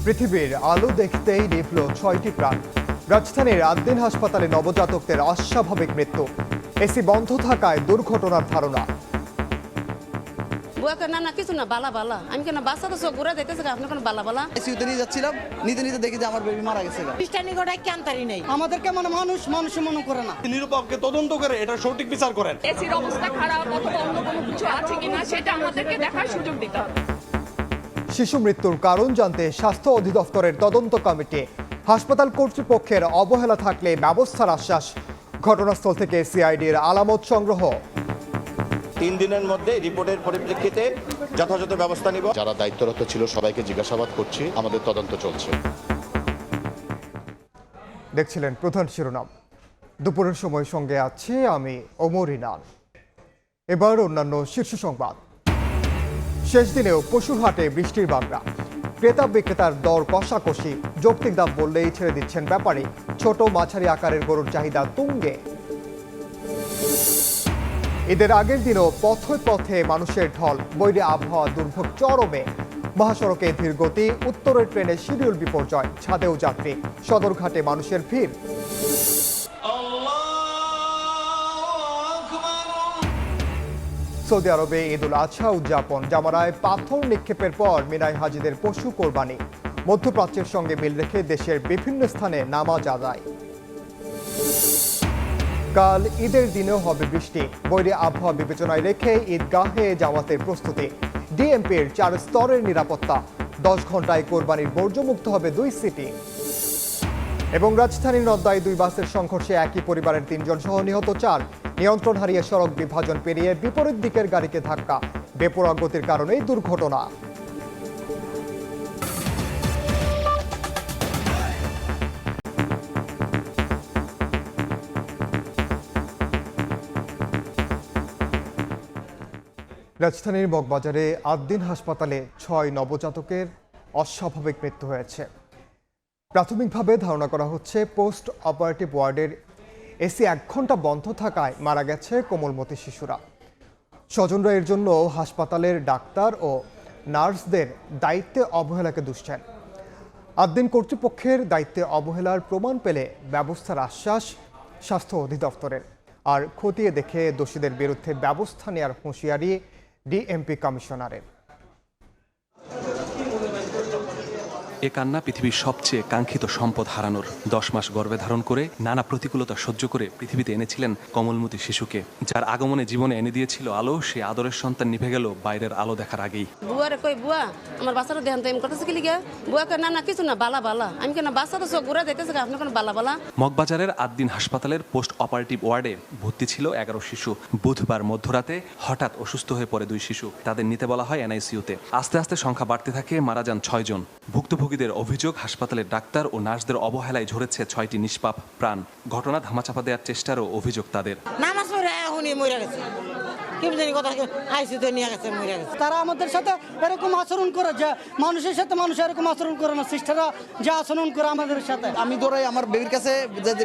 পৃথিবীর আলো দেখতেই নিভল ৬টি প্রাণ। রাজধানীর আদ্দিন হাসপাতালে নবজাতকদের অস্বাভাবিক মৃত্যু। এসি বন্ধ থাকায় দুর্ঘটনার ধারণা। বুয়াকে না কিছু না বালা বালা আমি কেন বাচ্চা তো ঘুরে যাইতেছে আপনি কোন বালা বালা এসিউতে নিয়ে যাচ্ছিলাম, নিতে নিতে দেখি যে আমার বেবি মারা গেছে। খ্রিস্টানি গোটায় ক্যান্তারি নেই, আমাদেরকে মানে মানুষ মনে করে না। নিরপেক্ষ তদন্ত করে এটা সঠিক বিচার করেন। এসির অবস্থা খারাপ অথবা অন্য কোনো কিছু আছে কিনা সেটা আমাদেরকে দেখার সুযোগ দিতে হবে। শিশু মৃত্যুর কারণ জানতে স্বাস্থ্য অধিদপ্তরের তদন্ত কমিটি। হাসপাতাল কর্তৃপক্ষের অবহেলা থাকলে ব্যবস্থার আশ্বাস। ঘটনাস্থল থেকে সিআইডির আলামত সংগ্রহ। 3 দিনের মধ্যে রিপোর্টের পরিপ্রেক্ষিতে যথাযথ ব্যবস্থা নিব। যারা দায়িত্বরত ছিল সবাইকে জিজ্ঞাসাবাদ করছি, আমাদের তদন্ত চলছে। দেখছিলেন প্রধান শিরোনাম। দুপুরের সময় সঙ্গে আছে আমি ওমর ইনান। এবার অন্যান্য শীর্ষ সংবাদ। শেষ দিনেও পশুর হাটে বৃষ্টির বাগড়া। ক্রেতা বিক্রেতার দর কষাকষি। যৌক্তিক দাম বললেই ছেড়ে দিচ্ছেন ব্যাপারী। ছোট মাঝারি আকারের গরুর চাহিদা তুঙ্গে। ঈদের আগের দিনও পথে পথে মানুষের ঢল। বৈরী আবহাওয়া, দুর্ভোগ চরমে। মহাসড়কে ধীর গতি। উত্তরের ট্রেনে শিডিউল বিপর্যয়। ছাদেও যাত্রী। সদরঘাটে মানুষের ভিড়। সৌদি আরবে ঈদুল আজহা উদযাপন। জামারায় পাথর নিক্ষেপের পর মিনায় হাজিদের পশু কোরবানি। মধ্যপ্রাচ্যের সঙ্গে মিল রেখে দেশের বিভিন্ন স্থানে নামাজ আদায়। কাল ঈদের দিনেও হবে বৃষ্টি। বৈরী আবহাওয়া বিবেচনায় রেখে ঈদগাহে জামাতের প্রস্তুতি। ডিএমপির 4 স্তরের নিরাপত্তা। 10 ঘন্টায় কোরবানির বর্জ্যমুক্ত হবে 2 সিটি। এবং রাজধানীর নদ্দায় 2 বাসের সংঘর্ষে একই পরিবারের 3 জন সহ নিহত 4। নিয়ন্ত্রণ হারিয়ে সড়ক বিভাজন পেরিয়ে বিপরীত দিকের গাড়িকে ধাক্কা। বেপরোয়া গতির কারণেই দুর্ঘটনা। রাজধানীর মগবাজারে আদ্দিন হাসপাতালে 6 নবজাতকের অস্বাভাবিক মৃত্যু হয়েছে। প্রাথমিকভাবে ধারণা করা হচ্ছে পোস্ট অপারেটিভ ওয়ার্ডের এসি 1 ঘন্টা বন্ধ থাকায় মারা গেছে কোমলমতি শিশুরা। স্বজনরা এর জন্য হাসপাতালের ডাক্তার ও নার্সদের দায়িত্বে অবহেলাকে দুষছেন। আদ্দিন কর্তৃপক্ষের দায়িত্বে অবহেলার প্রমাণ পেলে ব্যবস্থার আশ্বাস স্বাস্থ্য অধিদপ্তরের। আর খতিয়ে দেখে দোষীদের বিরুদ্ধে ব্যবস্থা নেওয়ার হুঁশিয়ারি ডিএমপি কমিশনারের। এ কান্না পৃথিবীর সবচেয়ে কাঙ্ক্ষিত সম্পদ হারানোর। 10 মাস গর্ভে ধারণ করে নানা প্রতিকূলতা সহ্য করে পৃথিবীতে এনেছিলেন কোমলমতি শিশুকে, যার আগমনে জীবনে এনে দিয়েছিল আলো। সে আদরের সন্তান নিভে গেল বাইরের আলো দেখার আগেই। বুয়ারে কই বুয়া আমার বাচ্চাটা দেখান তো এম করতেছে কি লিগা বুয়াকে না কিছু না বালা বালা আমি কেন বাচ্চা তো ঘুরে যাইতেছে আপনি কোন বালা বালা। মগবাজারের আদ্দিন হাসপাতালের পোস্ট অপারেটিভ ওয়ার্ডে ভর্তি ছিল 11 শিশু। বুধবার মধ্যরাতে হঠাৎ অসুস্থ হয়ে পড়ে 2 শিশু। তাদের নিতে বলা হয় এনআইসিইউতে। আস্তে আস্তে সংখ্যা বাড়তে থাকে, মারা যান 6 জন। ভুক্তভোগীদের অভিযোগ, হাসপাতালের ডাক্তার ও নার্সদের অবহেলায় ঝরেছে 6টি নিষ্পাপ প্রাণ। ঘটনা ধামাচাপা দেওয়ার চেষ্টারও অভিযোগ তাদের। নামাজ পড়ে এখনই মরে গেছে, কেমন জানি কথা আইসিতে নিয়ে গেছে, মরে গেছে। তারা আমাদের সাথে এরকম আচরণ করে যে মানুষের সাথে মানুষ এরকম আচরণ করে না। সিস্টাররা যে আচরণ করে আমাদের সাথে। আমি দৌড়াই আমার বেবির কাছে,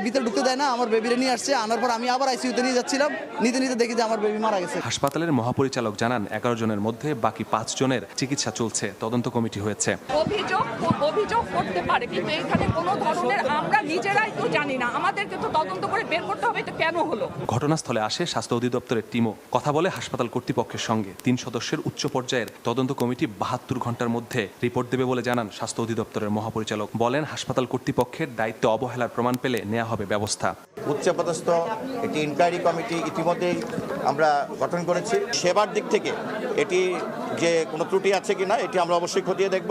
ভিতরে ঢুকতে দেয় না। আমার বেবিরে নিয়ে আসছে, আনার পর আমি আবার আইসিউতে নিয়ে যাচ্ছিলাম, নিতে নিতে দেখি যে আমার বেবি মারা গেছে। হাসপাতালের মহাপরিচালক জানান 11 জনের মধ্যে বাকি 5 জনের চিকিৎসা চলছে। তদন্ত কমিটি হয়েছে। অভিযোগ করতে পারে, কিন্তু এখানে কোনো ধরনের আমরা নিজেরাই তো জানি না। আমাদেরকে তো তদন্ত করে বের করতে হবে এটা কেন হলো। ঘটনাস্থলে আসে স্বাস্থ্য অধিদপ্তরের টিমও। কথা বলে হাসপাতাল কর্তৃপক্ষের সঙ্গে। 3 সদস্যের উচ্চ পর্যায়ের তদন্ত কমিটি 72 ঘন্টার মধ্যে রিপোর্ট দেবে বলে জানান স্বাস্থ্য অধিদপ্তরের মহাপরিচালক। বলেন, হাসপাতাল কর্তৃপক্ষের দায়িত্ব অবহেলার প্রমাণ পেলে নেওয়া হবে ব্যবস্থা। উচ্চপদস্থ একটি ইনকোয়ারি কমিটি ইতিমধ্যেই আমরা গঠন করেছি। সেবার দিক থেকে এটি যে কোনো ত্রুটি আছে কিনা এটি আমরা অবশ্যই খতিয়ে দেখব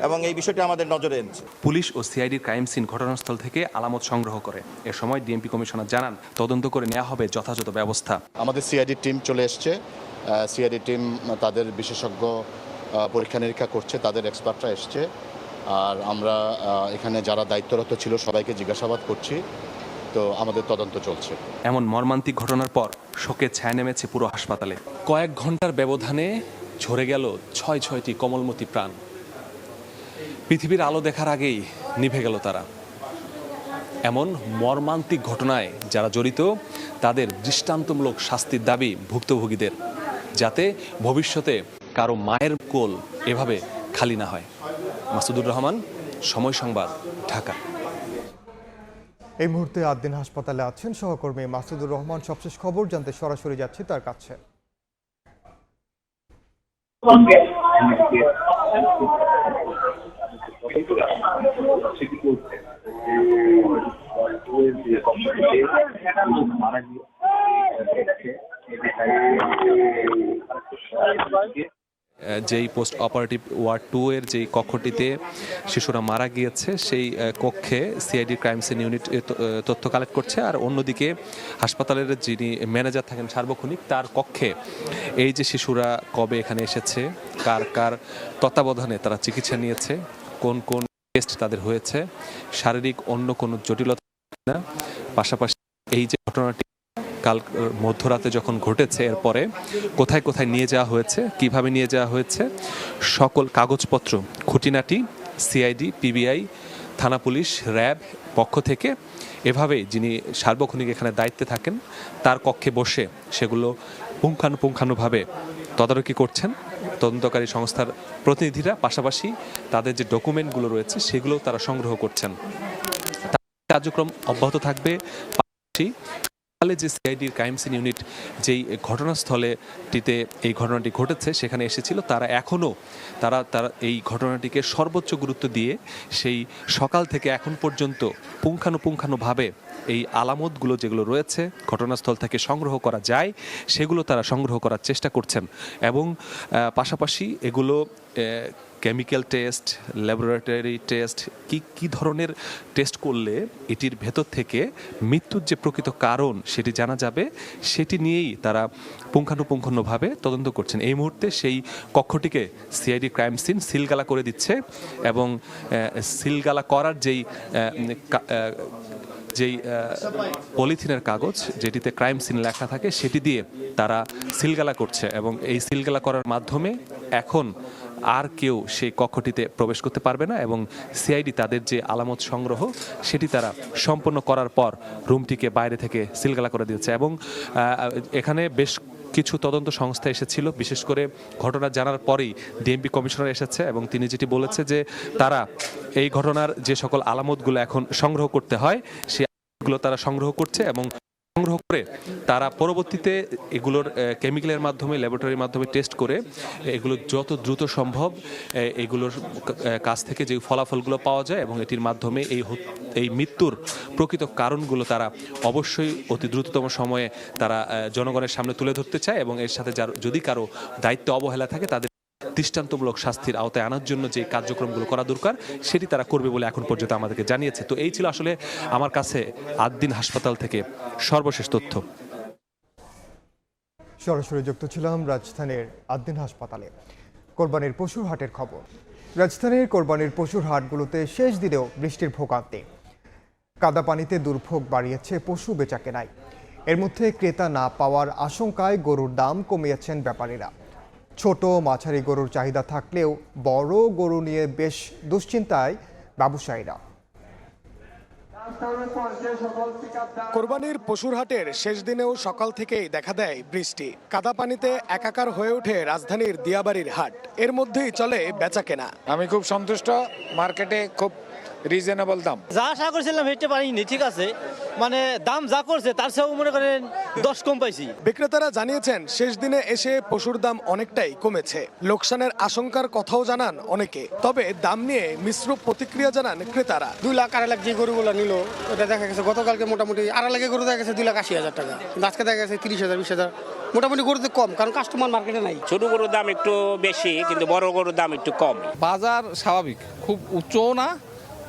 এবং এই বিষয়টি আমাদের নজরে এনেছি। পুলিশ ও সিআইডির ক্রাইম সিন ঘটনাস্থল থেকে আলামত সংগ্রহ করে। এ সময় ডিএমপি কমিশনার জানান, তদন্ত করে নেওয়া হবে যথাযথ ব্যবস্থা। আমাদের সিআইডি টিম চলে এসছে। সিআইডি টিম তাদের বিশেষজ্ঞ পরীক্ষা নিরীক্ষা করছে, তাদের এক্সপার্টরা এসছে। আর আমরা এখানে যারা দায়িত্বরত ছিল সবাইকে জিজ্ঞাসাবাদ করছি। তো আমাদের তদন্ত চলছে। এমন মর্মান্তিক ঘটনার পর শোকে ছায়া নেমেছে পুরো হাসপাতালে। কয়েক ঘন্টার ব্যবধানে ঝরে গেল 6টি কোমলমতি প্রাণ। পৃথিবীর আলো দেখার আগেই নিভে গেল তারা। এমন মর্মান্তিক ঘটনায় যারা জড়িত তাদের দৃষ্টান্তমূলক শাস্তির দাবি ভুক্তভোগীদের, যাতে ভবিষ্যতে কারো মায়ের কোল এভাবে খালি না হয়। মাসুদুর রহমান, সময় সংবাদ, ঢাকা। এই মুহূর্তে আদ্দিন হাসপাতালে আছেন সহকর্মী মাসুদুর রহমান। সবশেষ খবর জানতে সরাসরি যাচ্ছি তার কাছে। যেই পোস্ট অপারেটিভ ওয়ার্ড 2 এর যেই কক্ষটিতে শিশুরা মারা গিয়েছে সেই কক্ষে সিআইডি ক্রাইম সিন ইউনিট তথ্য কালেক্ট করছে, আর অন্যদিকে হাসপাতালের যিনি ম্যানেজার থাকেন সার্বক্ষণিক তার কক্ষে এই যে শিশুরা কবে এখানে এসেছে, কার কার তত্ত্বাবধানে তারা চিকিৎসা নিয়েছে, কোন কোন টেস্ট তাদের হয়েছে, শারীরিক অন্য কোনো জটিলতা না, পাশাপাশি এই যে ঘটনাটি কাল মধ্যরাতে যখন ঘটেছে এরপরে কোথায় কোথায় নিয়ে যাওয়া হয়েছে, কিভাবে নিয়ে যাওয়া হয়েছে, সকল কাগজপত্র খুঁটিনাটি সিআইডি, পিবিআই, থানা পুলিশ, র্যাব পক্ষ থেকে এভাবেই যিনি সার্বক্ষণিক এখানে দায়িত্বে থাকেন তার কক্ষে বসে সেগুলো পুঙ্খানুপুঙ্খানুভাবে তদারকি করছেন তদন্তকারী সংস্থার প্রতিনিধিরা। পাশাপাশি তাদের যে ডকুমেন্টগুলো রয়েছে সেগুলো তারা সংগ্রহ করছেন। কার্যক্রম অব্যাহত থাকবে। যে সিআইডির ক্রাইম সিন ইউনিট যেই ঘটনাস্থলেটিতে এই ঘটনাটি ঘটেছে সেখানে এসেছিল, তারা এখনও তারা এই ঘটনাটিকে সর্বোচ্চ গুরুত্ব দিয়ে সেই সকাল থেকে এখন পর্যন্ত পুঙ্খানুপুঙ্খানুভাবে এই আলামতগুলো যেগুলো রয়েছে ঘটনাস্থল থেকে সংগ্রহ করা যায় সেগুলো তারা সংগ্রহ করার চেষ্টা করছেন, এবং পাশাপাশি এগুলো কেমিক্যাল টেস্ট, ল্যাবরেটরি টেস্ট, কি ধরনের টেস্ট করলে এটির ভেতর থেকে মৃত্যুর যে প্রকৃত কারণ সেটি জানা যাবে সেটি নিয়েই তারা পুঙ্খানুপুঙ্খানুভাবে তদন্ত করছেন। এই মুহূর্তে সেই কক্ষটিকে সিআইডি ক্রাইম সিন সিলগালা করে দিচ্ছে, এবং সিলগালা করার যেই পলিথিনের কাগজ যেটিতে ক্রাইম সিন লেখা থাকে সেটি দিয়ে তারা সিলগালা করছে, এবং এই সিলগালা করার মাধ্যমে এখন আর কেউ সেই কক্ষটিতে প্রবেশ করতে পারবে না, এবং সিআইডি তাদের যে আলামত সংগ্রহ সেটি তারা সম্পন্ন করার পর রুমটিকে বাইরে থেকে সিলগালা করে দিয়েছে। এবং এখানে বেশ কিছু তদন্ত সংস্থা এসেছিল, বিশেষ করে ঘটনা জানার পরেই ডিএমপি কমিশনার এসেছে, এবং তিনি যেটি বলেছে যে তারা এই ঘটনার যে সকল আলামতগুলো এখন সংগ্রহ করতে হয় সেই আলামতগুলো তারা সংগ্রহ করছে, এবং সংগ্রহ করে তারা পরবর্তীতে এগুলোর কেমিক্যালের মাধ্যমে, ল্যাবরেটরির মাধ্যমে টেস্ট করে এগুলো যত দ্রুত সম্ভব এগুলোর কাছ থেকে যে ফলাফলগুলো পাওয়া যায় এবং এটির মাধ্যমে এই মৃত্যুর প্রকৃত কারণগুলো তারা অবশ্যই অতি দ্রুততম সময়ে তারা জনগণের সামনে তুলে ধরতে চায়, এবং এর সাথে যদি কারো দায়িত্ব অবহেলা থাকে তাদের দৃষ্টান্তমূলক শাস্তির আওতায় আনার জন্য যে কার্যক্রমগুলো করা দরকার সেটি তারা করবে বলে এখন পর্যন্ত আমাদেরকে জানিয়েছে। তো এই ছিল আসলে আমার কাছে আদ্দিন হাসপাতাল থেকে সর্বশেষ তথ্য। সরাসরি যুক্ত ছিলাম রাজধানীর আদ্দিন হাসপাতালে। কোরবানির পশুর হাটের খবর। রাজধানীর কোরবানির পশুর হাটগুলোতে শেষ দিনেও বৃষ্টির ভোগান্তি, কাদা পানিতে দুর্ভোগ বাড়িয়েছে পশু বেচাকেনায়। এর মধ্যে ক্রেতা না পাওয়ার আশঙ্কায় গরুর দাম কমিয়েছেন ব্যাপারীরা। ছোট মাঝারি গরুর চাহিদা থাকলেও বড় গরু নিয়ে বেশ দুশ্চিন্তায় ব্যবসায়ীরা। কোরবানির পশুর হাটের শেষ দিনেও সকাল থেকেই দেখা দেয় বৃষ্টি, কাদা পানিতে একাকার হয়ে ওঠে রাজধানীর দিয়াবাড়ির হাট। এর মধ্যেই চলে বেচাকেনা। আমি খুব সন্তুষ্ট, মার্কেটে খুব রিজনেবল দাম। যা আশা করছিলাম হেঁটে পারিনি, ঠিক আছে, মানে দাম যা করছে তার চেয়েও মনে করেন 10 কম পাইছি। বিক্রেতারা জানিয়েছেন শেষ দিনে এসে পশুর দাম অনেকটাই কমেছে। লোকসানের আশঙ্কার কথাও জানান অনেকে, তবে দাম নিয়ে মিশ্র প্রতিক্রিয়া জানান ক্রেতারা। 2 লাখ 2.5 লাখ যে গরুগুলো নিল ওটা দেখা গেছে গতকালকে মোটামুটি 2.5 লাখের গরু দেখা গেছে 2,80,000 টাকা, কিন্তু আজকে দেখা গেছে 30,000 20,000। মোটামুটি গরুতে কম, কারণ কাস্টমার মার্কেটে নাই। ছোট গরুর দাম একটু বেশি, কিন্তু বড় গরুর দাম একটু কম। বাজার স্বাভাবিক, খুব উঁচুও না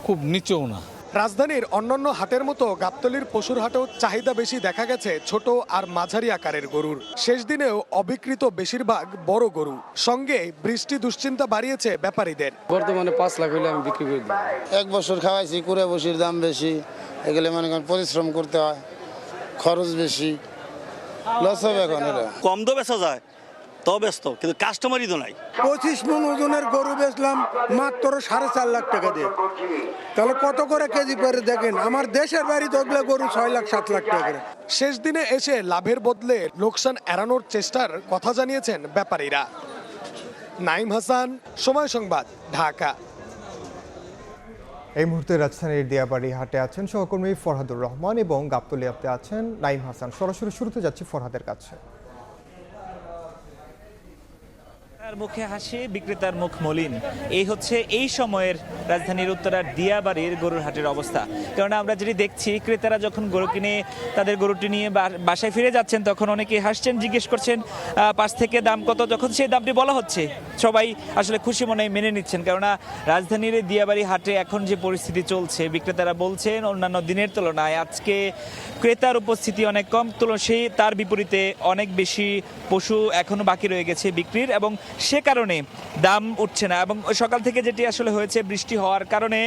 খুব নিচেও না। রাজধানীর অন্যান্য হাটের মতো গাবতলীর পশুর হাটেও চাহিদা বেশি দেখা গেছে ছোট আর মাঝারি আকারের গরুর। শেষ দিনেও অবিকৃত বেশিরভাগ বড় গরু, সঙ্গে বৃষ্টি দুশ্চিন্তা বাড়িয়েছে ব্যাপারীদের। বর্তমানে 5 লাখ হইলে আমি বিক্রি করে দিই। 1 বছর খাওয়াইছি, কুড়ে বসির দাম বেশি, এগুলো মনে করেন পরিশ্রম করতে হয়, খরচ বেশি, লস হবে। এখন এটা কম তো বেচা যায়, তো ব্যস্ত, কিন্তু কাস্টমারই তো নাই। 25 মণ ওজনের গরু বেচলাম মাত্র 4.5 লাখ টাকা দিয়ে, তাহলে কত করে কেজি পরে দেখেন। আমার দেশের বাড়ি দেখলে গরু 6 লাখ 7 লাখ টাকা করে। শেষ দিনে এসে লাভের বদলে লোকসান এড়ানোর চেষ্টার কথা জানিয়েছেন ব্যাপারীরা। নাইম হাসান, সময় সংবাদ, ঢাকা। এই মুহূর্তে রাজধানীর দিয়াবাড়ি হাটে আছেন সহকর্মী ফরহাদুর রহমান এবং গাবতলিয়াতে আছেন নাইম হাসান। সরাসরি শুরুতে যাচ্ছি ফরহাদের কাছে। মুখে হাসি, বিক্রেতার মুখ মলিন, এই হচ্ছে এই সময়ের রাজধানীর উত্তরার দিয়াবাড়ির গরুর হাটের অবস্থা। কারণ আমরা যেটি দেখছি, ক্রেতারা যখন গরু কিনে তাদের গরুটি নিয়ে বাসায় ফিরে যাচ্ছেন তখন অনেকে হাসছেন, জিজ্ঞেস করছেন পাশ থেকে দাম কত। যখন সেই দামটি বলা হচ্ছে সবাই আসলে খুশি মনে মেনে নিচ্ছেন। কেননা রাজধানীর দিয়াবাড়ি হাটে এখন যে পরিস্থিতি চলছে, বিক্রেতারা বলছেন অন্যান্য দিনের তুলনায় আজকে ক্রেতার উপস্থিতি অনেক কম, সেই তার বিপরীতে অনেক বেশি পশু এখনো বাকি রয়ে গেছে বিক্রির, এবং সে কারণে দাম উঠছে না। এবং সকাল থেকে যেটি আসলে হয়েছে, বৃষ্টি হওয়ার কারণে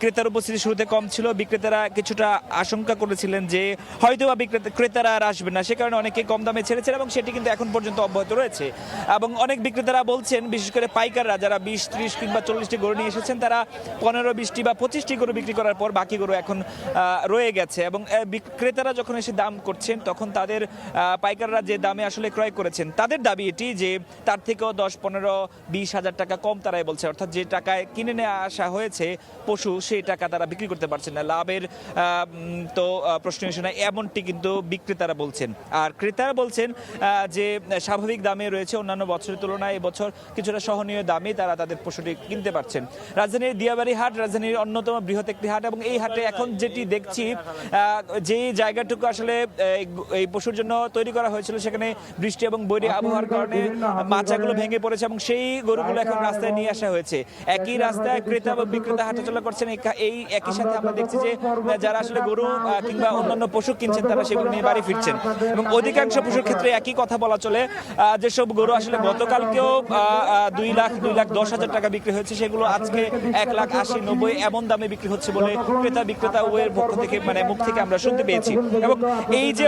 ক্রেতার উপস্থিতি শুরুতে কম ছিল। বিক্রেতারা কিছুটা আশঙ্কা করেছিলেন যে হয়তো বা ক্রেতারা আর আসবে না, সে কারণে অনেকে কম দামে ছেড়েছেন এবং সেটি কিন্তু এখন পর্যন্ত অব্যাহত রয়েছে। এবং অনেক বিক্রেতারা বলছেন, বিশেষ করে পাইকাররা যারা 20, 30 কিংবা 40টি গরু নিয়ে এসেছেন, তারা 15, 20টি বা 25টি গরু বিক্রি করার পর বাকি গরু এখন রয়ে গেছে। এবং ক্রেতারা যখন এসে দাম করছেন তখন তাদের পাইকাররা যে দামে আসলে ক্রয় করেছেন তাদের দাবি এটি যে তার থেকেও 10, 15, 20 হাজার টাকা কম তারাই বলছে। অর্থাৎ যে টাকায় কিনে নিয়ে আসা হয়েছে পশু, সেই টাকা তারা বিক্রি করতে পারছেন না। লাভের তো প্রশ্নই আসে না, এমনটি কিন্তু বিক্রেতারা বলছেন। আর ক্রেতারা বলছেন যে স্বাভাবিক দামে রয়েছে, অন্যান্য বছরের তুলনায় এবছর কিছুটা সহনীয় দামে তারা তাদের পশুটি কিনতে পারছেন। রাজধানীর দিয়াবাড়ি হাট রাজধানীর অন্যতম বৃহৎ একটি হাট, এবং এই হাটে এখন যেটি দেখছি, যে জায়গাটুকু আসলে এই পশুর জন্য তৈরি করা হয়েছিল সেখানে বৃষ্টি এবং বৈরী আবহাওয়ার কারণে মাচাগুলো ভেঙে পড়েছে এবং সেই গরুগুলো এখন রাস্তায় নিয়ে আসা হয়েছে। একই রাস্তায় ক্রেতা এবং বিক্রেতা হাঁটাচলা করছেন। এই একই সাথে আমরা দেখছি যে যারা আসলে গরু কিংবা অন্যান্য পশু কিনছেন তারা সেগুলো নিয়ে বাড়ি ফিরছেন। এবং অধিকাংশ পশুর ক্ষেত্রে একই কথা বলা চলে, যেসব গরু আসলে গতকালকেও 2,10,000 টাকা বিক্রি হয়েছে, সেগুলো আজকে 1,80,000, 90 এমন দামে বিক্রি হচ্ছে বলে ক্রেতা বিক্রেতা উভয়ের পক্ষ থেকে মুখ থেকে আমরা শুনতে পেয়েছি। এবং এই যে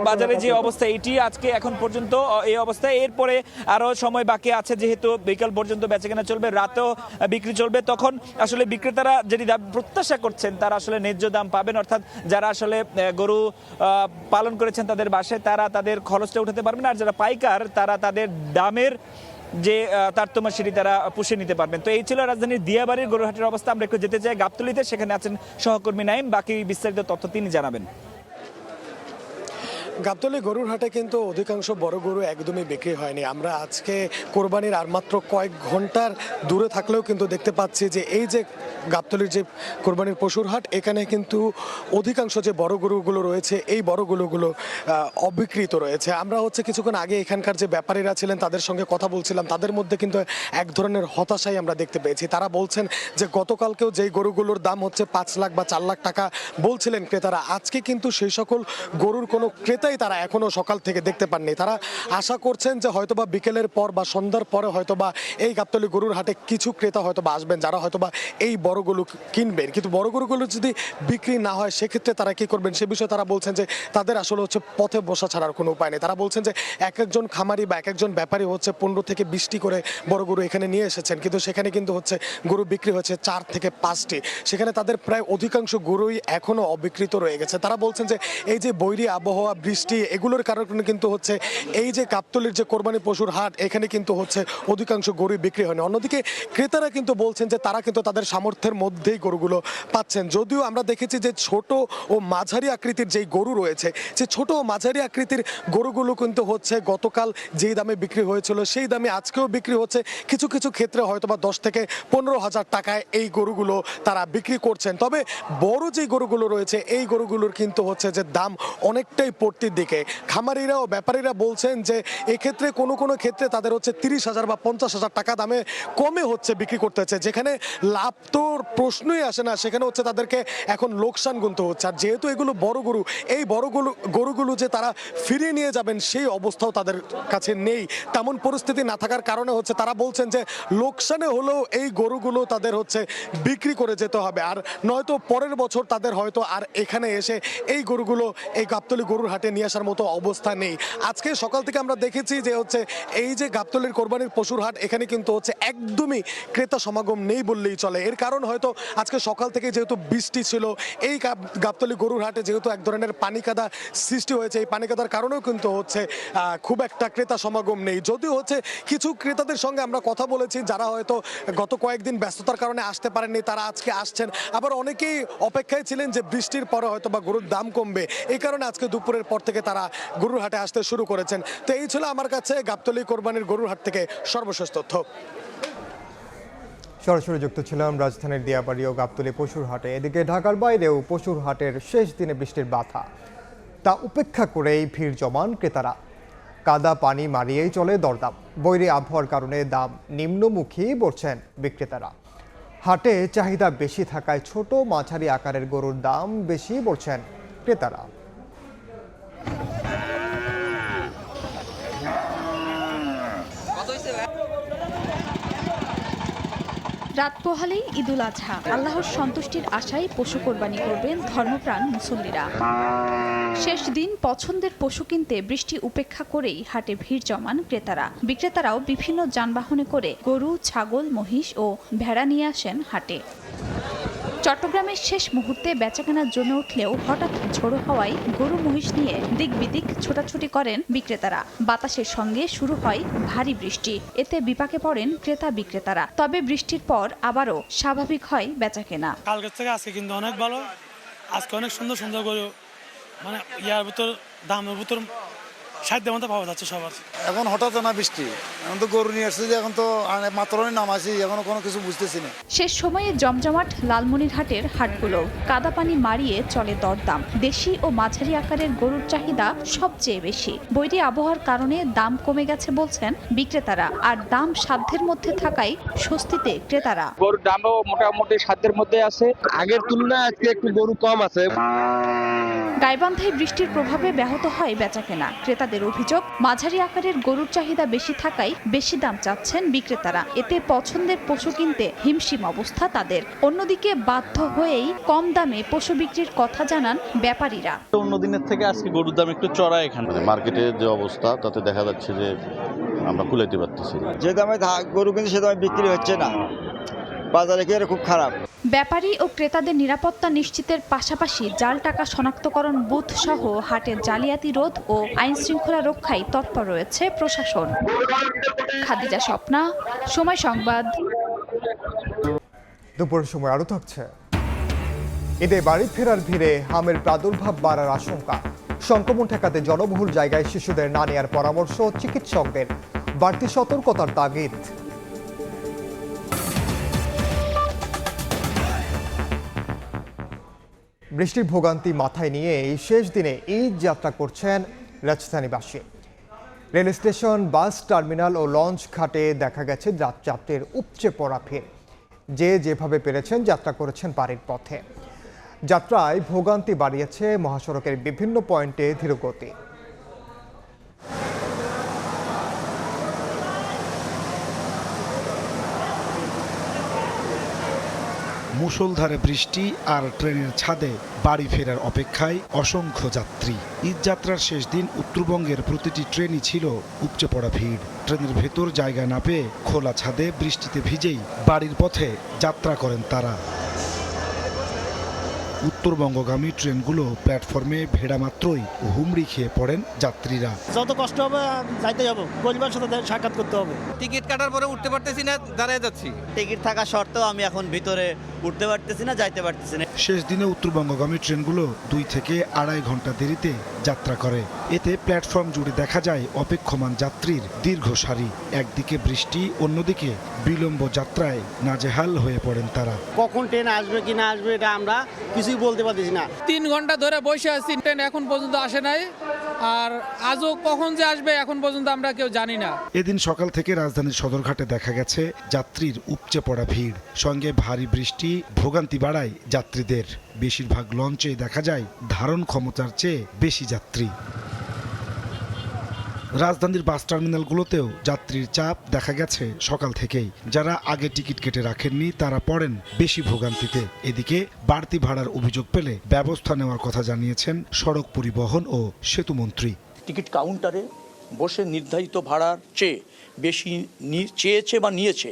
বাজারে যে অবস্থা, এটি আজকে এখন পর্যন্ত এই অবস্থায়। এরপরে আরো সময় বাকি আছে, যেহেতু বিকাল পর্যন্ত বেচাকেনা চলবে, রাতেও বিক্রি চলবে। তখন আসলে বিক্রেতারা যেটি দাম প্রত্যাশা করছেন তারা আসলে ন্যায্য দাম পাবেন। অর্থাৎ যারা আসলে গরু পালন করেছেন তাদের বাসায়, তারা তাদের খরচটা উঠাতে পারবেন, আর যারা পাইকার তারা তাদের দামের যে তারতম্য সেটি তারা পুষে নিতে পারবেন। তো এই ছিল রাজধানীর দিয়াবাড়ির গরুহাটের অবস্থা। আমরা একটু যেতে চাই গাবতলীতে, সেখানে আছেন সহকর্মী নাইম, বাকি বিস্তারিত তথ্য তিনি জানাবেন। গাবতলী গরুর হাটে কিন্তু অধিকাংশ বড় গরু একদমই বিক্রি হয়নি। আমরা আজকে কোরবানির আর মাত্র কয়েক ঘন্টার দূরে থাকলেও কিন্তু দেখতে পাচ্ছি যে এই যে গাবতলীর যে কোরবানির পশুর হাট, এখানে কিন্তু অধিকাংশ যে বড় গরুগুলো রয়েছে এই বড় গরুগুলো অবিকৃত রয়েছে। আমরা কিছুক্ষণ আগে এখানকার যে ব্যাপারীরা ছিলেন তাদের সঙ্গে কথা বলছিলাম, তাদের মধ্যে কিন্তু এক ধরনের হতাশাই আমরা দেখতে পেয়েছি। তারা বলছেন যে গতকালকেও যেই গরুগুলোর দাম 5 লাখ বা 4 লাখ টাকা বলছিলেন ক্রেতারা, আজকে কিন্তু সেই সকল গরুর কোনো ক্রেতাই তারা এখনো সকাল থেকে দেখতে পাননি। তারা আশা করছেন যে হয়তোবা বিকেলের পর বা সন্ধ্যার পরে হয়তোবা এই গাবতলী গরুর হাটে কিছু ক্রেতা হয়তোবা আসবেন, যারা হয়তোবা এই বড় গরু কিনবেন। কিন্তু বড় গরুগুলো যদি বিক্রি না হয় সেক্ষেত্রে তারা কি করবেন সে বিষয়ে তারা বলছেন যে তাদের আসলে পথে বসা ছাড়ার কোনো উপায় নেই। তারা বলছেন যে একজন খামারি বা একজন ব্যাপারী 15 থেকে 20টি করে বড় গরু এখানে নিয়ে এসেছেন, কিন্তু সেখানে কিন্তু গরু বিক্রি হচ্ছে 4 থেকে 5টি। সেখানে তাদের প্রায় অধিকাংশ গরুই এখনো অবিকৃত রয়ে গেছে। তারা বলছেন যে এই যে বৈরী আবহাওয়া, বৃষ্টি, এগুলোর কারণে কিন্তু এই যে গাবতলীর যে কোরবানি পশুর হাট, এখানে কিন্তু অধিকাংশ গরু বিক্রি হয়নি। অন্যদিকে ক্রেতারা কিন্তু বলছেন যে তারা কিন্তু তাদের সামর্থ্যের মধ্যেই গরুগুলো পাচ্ছেন। যদিও আমরা দেখেছি যে ছোট ও মাঝারি আকৃতির যেই গরু রয়েছে, যে ছোট ও মাঝারি আকৃতির গরুগুলো কিন্তু গতকাল যেই দামে বিক্রি হয়েছিল সেই দামে আজকেও বিক্রি হচ্ছে। কিছু কিছু ক্ষেত্রে হয়তোবা 10 থেকে 15,000 টাকায় এই গরুগুলো তারা বিক্রি করছেন। তবে বড় যে গরুগুলো রয়েছে এই গরুগুলোর কিন্তু যে দাম অনেকটাই পড়তির দিকে। খামারিরা ও ব্যাপারীরা বলছেন যে এক্ষেত্রে কোনো কোনো ক্ষেত্রে তাদের 30,000 বা 50,000 টাকা দামে কমে বিক্রি করতে হচ্ছে, যেখানে লাভ তো প্রশ্নই আসে না, সেখানে তাদেরকে এখন লোকসান গুনতে হচ্ছে। আর যেহেতু এগুলো বড় গরু, এই বড় গরুগুলো যে তারা ফিরিয়ে নিয়ে যাবেন সেই অবস্থাও তাদের কাছে নেই। তেমন পরিস্থিতি না থাকার কারণে তারা বলছেন যে লোকসানে হলেও এই গরুগুলো তাদের বিক্রি করে যেতে হবে, আর নয়তো পরের বছর তাদের হয়তো আর এখানে এসে এই গরুগুলো এই গাবতলী গরুর হাটে নিয়ে আসার মতো অবস্থা নেই। আজকে সকাল থেকে আমরা দেখেছি যে হচ্ছে এই যে গাবতলীর কোরবানির পশুর হাট, এখানে কিন্তু হচ্ছে একদমই ক্রেতা সমাগম নেই বললেই চলে। এর কারণ হয়তো আজকে সকাল থেকে যেহেতু বৃষ্টি ছিল, এই গাবতলী গরুর হাটে যেহেতু এক ধরনের পানি কাদা সৃষ্টি হয়েছে, এই পানি কাদার কারণেও কিন্তু হচ্ছে খুব একটা ক্রেতা সমাগম নেই। যদিও হচ্ছে কিছু ক্রেতাদের সঙ্গে আমরা কথা বলেছি যারা হয়তো গত কয়েকদিন ব্যস্ততার কারণে আসতে পারেননি, তারা আজকে আসছেন। আবার অনেকেই অপেক্ষায় ছিলেন যে বৃষ্টির পরে হয়তো বা গরুর দাম কমবে, এই কারণে আজকে দুপুরের পর থেকে তারা গরুর হাটে আসতে শুরু করেছেন। তো এই ছিল আমার কাছে গাবতলী কোরবানির গরুর হাট থেকে সর্বশেষ তথ্য। সরাসরি যুক্ত ছিলাম রাজধানীর দিয়াবাড়ি ও গাবতলী পশুর হাটে। এদিকে ঢাকার বাইরেও পশুর হাটের শেষ দিনে বৃষ্টির বাধা, তা উপেক্ষা করেই ভিড় জমান ক্রেতারা। কাদা পানি মারিয়েই চলে দরদাম। বৈরী আবহাওয়ার কারণে দাম নিম্নমুখী বলছেন বিক্রেতারা। হাটে চাহিদা বেশি থাকায় ছোট মাঝারি আকারের গরুর দাম বেশি বলছেন ক্রেতারা। রাত পোহালেই ঈদুল আজহা। আল্লাহর সন্তুষ্টির আশায় পশু কোরবানি করবেন ধর্মপ্রাণ মুসল্লিরা। শেষ দিন পছন্দের পশু কিনতে বৃষ্টি উপেক্ষা করেই হাটে ভিড় জমান ক্রেতারা। বিক্রেতারাও বিভিন্ন যানবাহনে করে গরু, ছাগল, মহিষ ও ভেড়া নিয়ে আসেন হাটে। চট্টগ্রামের শেষ মুহূর্তে বেচাকেনার জন্য উঠলেও হঠাৎ ঝোড়ো হওয়ায় গরু মহিষ নিয়ে দিক বিদিক ছোটাছুটি করেন বিক্রেতারা। বাতাসের সঙ্গে শুরু হয় ভারী বৃষ্টি, এতে বিপাকে পড়েন ক্রেতা বিক্রেতারা। তবে বৃষ্টির পর আবারও স্বাভাবিক হয় বেচাকেনা। কালকের থেকে আজকে কিন্তু অনেক ভালো। আজকে অনেক সুন্দর সুন্দর গরু, মানে ইয়ার ভিতর দামের ভিতর সাধ্যের মধ্যে পাওয়া যাচ্ছে সবার। এখন হঠাৎ না বৃষ্টি, এখন তো গরু নিয়ে আসছে যে এখন তো মাত্র নামাছি, এখনো কোনো কিছু বুঝতেছি না। শেষ সময়ে জমজমাট লালমনিরহাটের হাটগুলো। কাদা পানি মারিয়ে চলে দরদাম। দেশি ও মাঝারি আকারের গরুর চাহিদা সবচেয়ে বেশি। বৈরী আবহাওয়ার কারণে দাম কমে গেছে বলছেন বিক্রেতারা, আর দাম সাধ্যের মধ্যে থাকায় স্বস্তিতে ক্রেতারা। গরুর দামও মোটামুটি সাধ্যের মধ্যে আছে, আগের তুলনায় আজকে একটু গরু কম আছে। গাইবান্ধায় বৃষ্টির প্রভাবে ব্যাহত হয় বেচাকেনা। ক্রেতাদের অভিযোগ, মাঝারি আকারের গরুর চাহিদা বেশি থাকায় বেশি দাম চাচ্ছেন বিক্রেতারা। এতে পছন্দের পশু কিনতে হিমশিম অবস্থা তাদের। অন্যদিকে বাধ্য হয়েই কম দামে পশু বিক্রির কথা জানান ব্যাপারীরা। অন্য দিনের থেকে আজকে গরুর দাম একটু চড়া। এখানে মার্কেটের যে অবস্থা তাতে দেখা যাচ্ছে যে আমরা কুলাইতে পারতেছি না। যে দামে গরু কিন্তু সে দামে বিক্রি হচ্ছে না, বাজারে কি খুব খারাপ। ব্যাপারী ও ক্রেতাদের নিরাপত্তা নিশ্চিতের পাশাপাশি জাল টাকা শনাক্তকরণ বুথ সহ হাটের জালিয়াতি রোধ ও আইন শৃঙ্খলা রক্ষায় তৎপর রয়েছে প্রশাসন। খাদিজা স্বপ্না, সময় সংবাদ। দুপুরের সময় আরও থাকছে। ঈদে বাড়ি ফেরার ভিড়ে হামের প্রাদুর্ভাব বাড়ার আশঙ্কা। সংক্রমণ ঠেকাতে জনবহুল জায়গায় শিশুদের না নেওয়ার পরামর্শ চিকিৎসকদের। বাড়তি সতর্কতার তাগিদ। বৃষ্টির ভোগান্তি মাথায় নিয়ে এই শেষ দিনে ঈদ যাত্রা করছেন রাজধানীবাসী। রেল স্টেশন, বাস টার্মিনাল ও লঞ্চ ঘাটে দেখা গেছে যাত্রীর উপচে পড়া ভিড়। যে যেভাবে পেরেছেন যাত্রা করেছেন বাড়ির পথে। যাত্রায় ভোগান্তি বাড়িয়েছে মহাসড়কের বিভিন্ন পয়েন্টে ধীরগতি। মুষলধারে বৃষ্টি আর ট্রেনের ছাদে বাড়ি ফেরার অপেক্ষায় অসংখ্য যাত্রী। ঈদ যাত্রার শেষ দিন উত্তরবঙ্গের প্রতিটি ট্রেনই ছিল উপচে পড়া ভিড়। ট্রেনের ভেতর জায়গা না পেয়ে খোলা ছাদে বৃষ্টিতে ভিজেই বাড়ির পথে যাত্রা করেন তারা। উত্তরবঙ্গগামী ট্রেনগুলো প্ল্যাটফর্মে ভেড়া মাত্রই হুমড়ি খেয়ে পড়েন যাত্রীরা। যত কষ্ট হবে যাইতে যাবো, পরিবার সাথে সাক্ষাৎ করতে হবে। টিকিট কাটার পরে উঠতে পারতেছি না, দাঁড়ায় যাচ্ছি। টিকিট থাকা সত্ত্বেও আমি এখন ভিতরে উঠতে পারতেছি না, যাইতে পারতেছি না। শেষ দিনে উত্তরবঙ্গগামী ট্রেনগুলো 2 থেকে 2.5 ঘন্টা দেরিতে যাত্রা করে। এতে প্ল্যাটফর্ম জুড়ে দেখা যায় অপেক্ষমান যাত্রীর দীর্ঘ সারি। একদিকে বৃষ্টি, অন্যদিকে বিলম্ব যাত্রায় নাজেহাল হয়ে পড়েন তারা। কখন ট্রেন আসবে কি না আসবে এটা আমরা কিছুই বলতে পারতেছি না। 3 ঘন্টা ধরে বসে আছি, ট্রেন এখন পর্যন্ত আসে নাই, আর আজও কখন যে আসবে এখন পর্যন্ত আমরা কেউ জানি না। এদিন সকাল থেকে রাজধানীর সদরঘাটে দেখা গেছে যাত্রীর উপচে পড়া ভিড়। সঙ্গে ভারী বৃষ্টি ভোগান্তি বাড়ায় যাত্রীদের। বেশিরভাগ লঞ্চে দেখা যায় ধারণ ক্ষমতার চেয়ে বেশি যাত্রী। রাজধানীর বাস টার্মিনালগুলোতেও যাত্রীর চাপ দেখা গেছে সকাল থেকেই। যারা আগে টিকিট কেটে রাখেননি তারা পড়েন বেশি ভোগান্তিতে। এদিকে বাড়তি ভাড়ার অভিযোগ পেলে ব্যবস্থা নেওয়ার কথা জানিয়েছেন সড়ক পরিবহন ও সেতুমন্ত্রী। টিকিট কাউন্টারে বসে নির্ধারিত ভাড়ার চেয়ে বেশি চেয়েছে বা নিয়েছে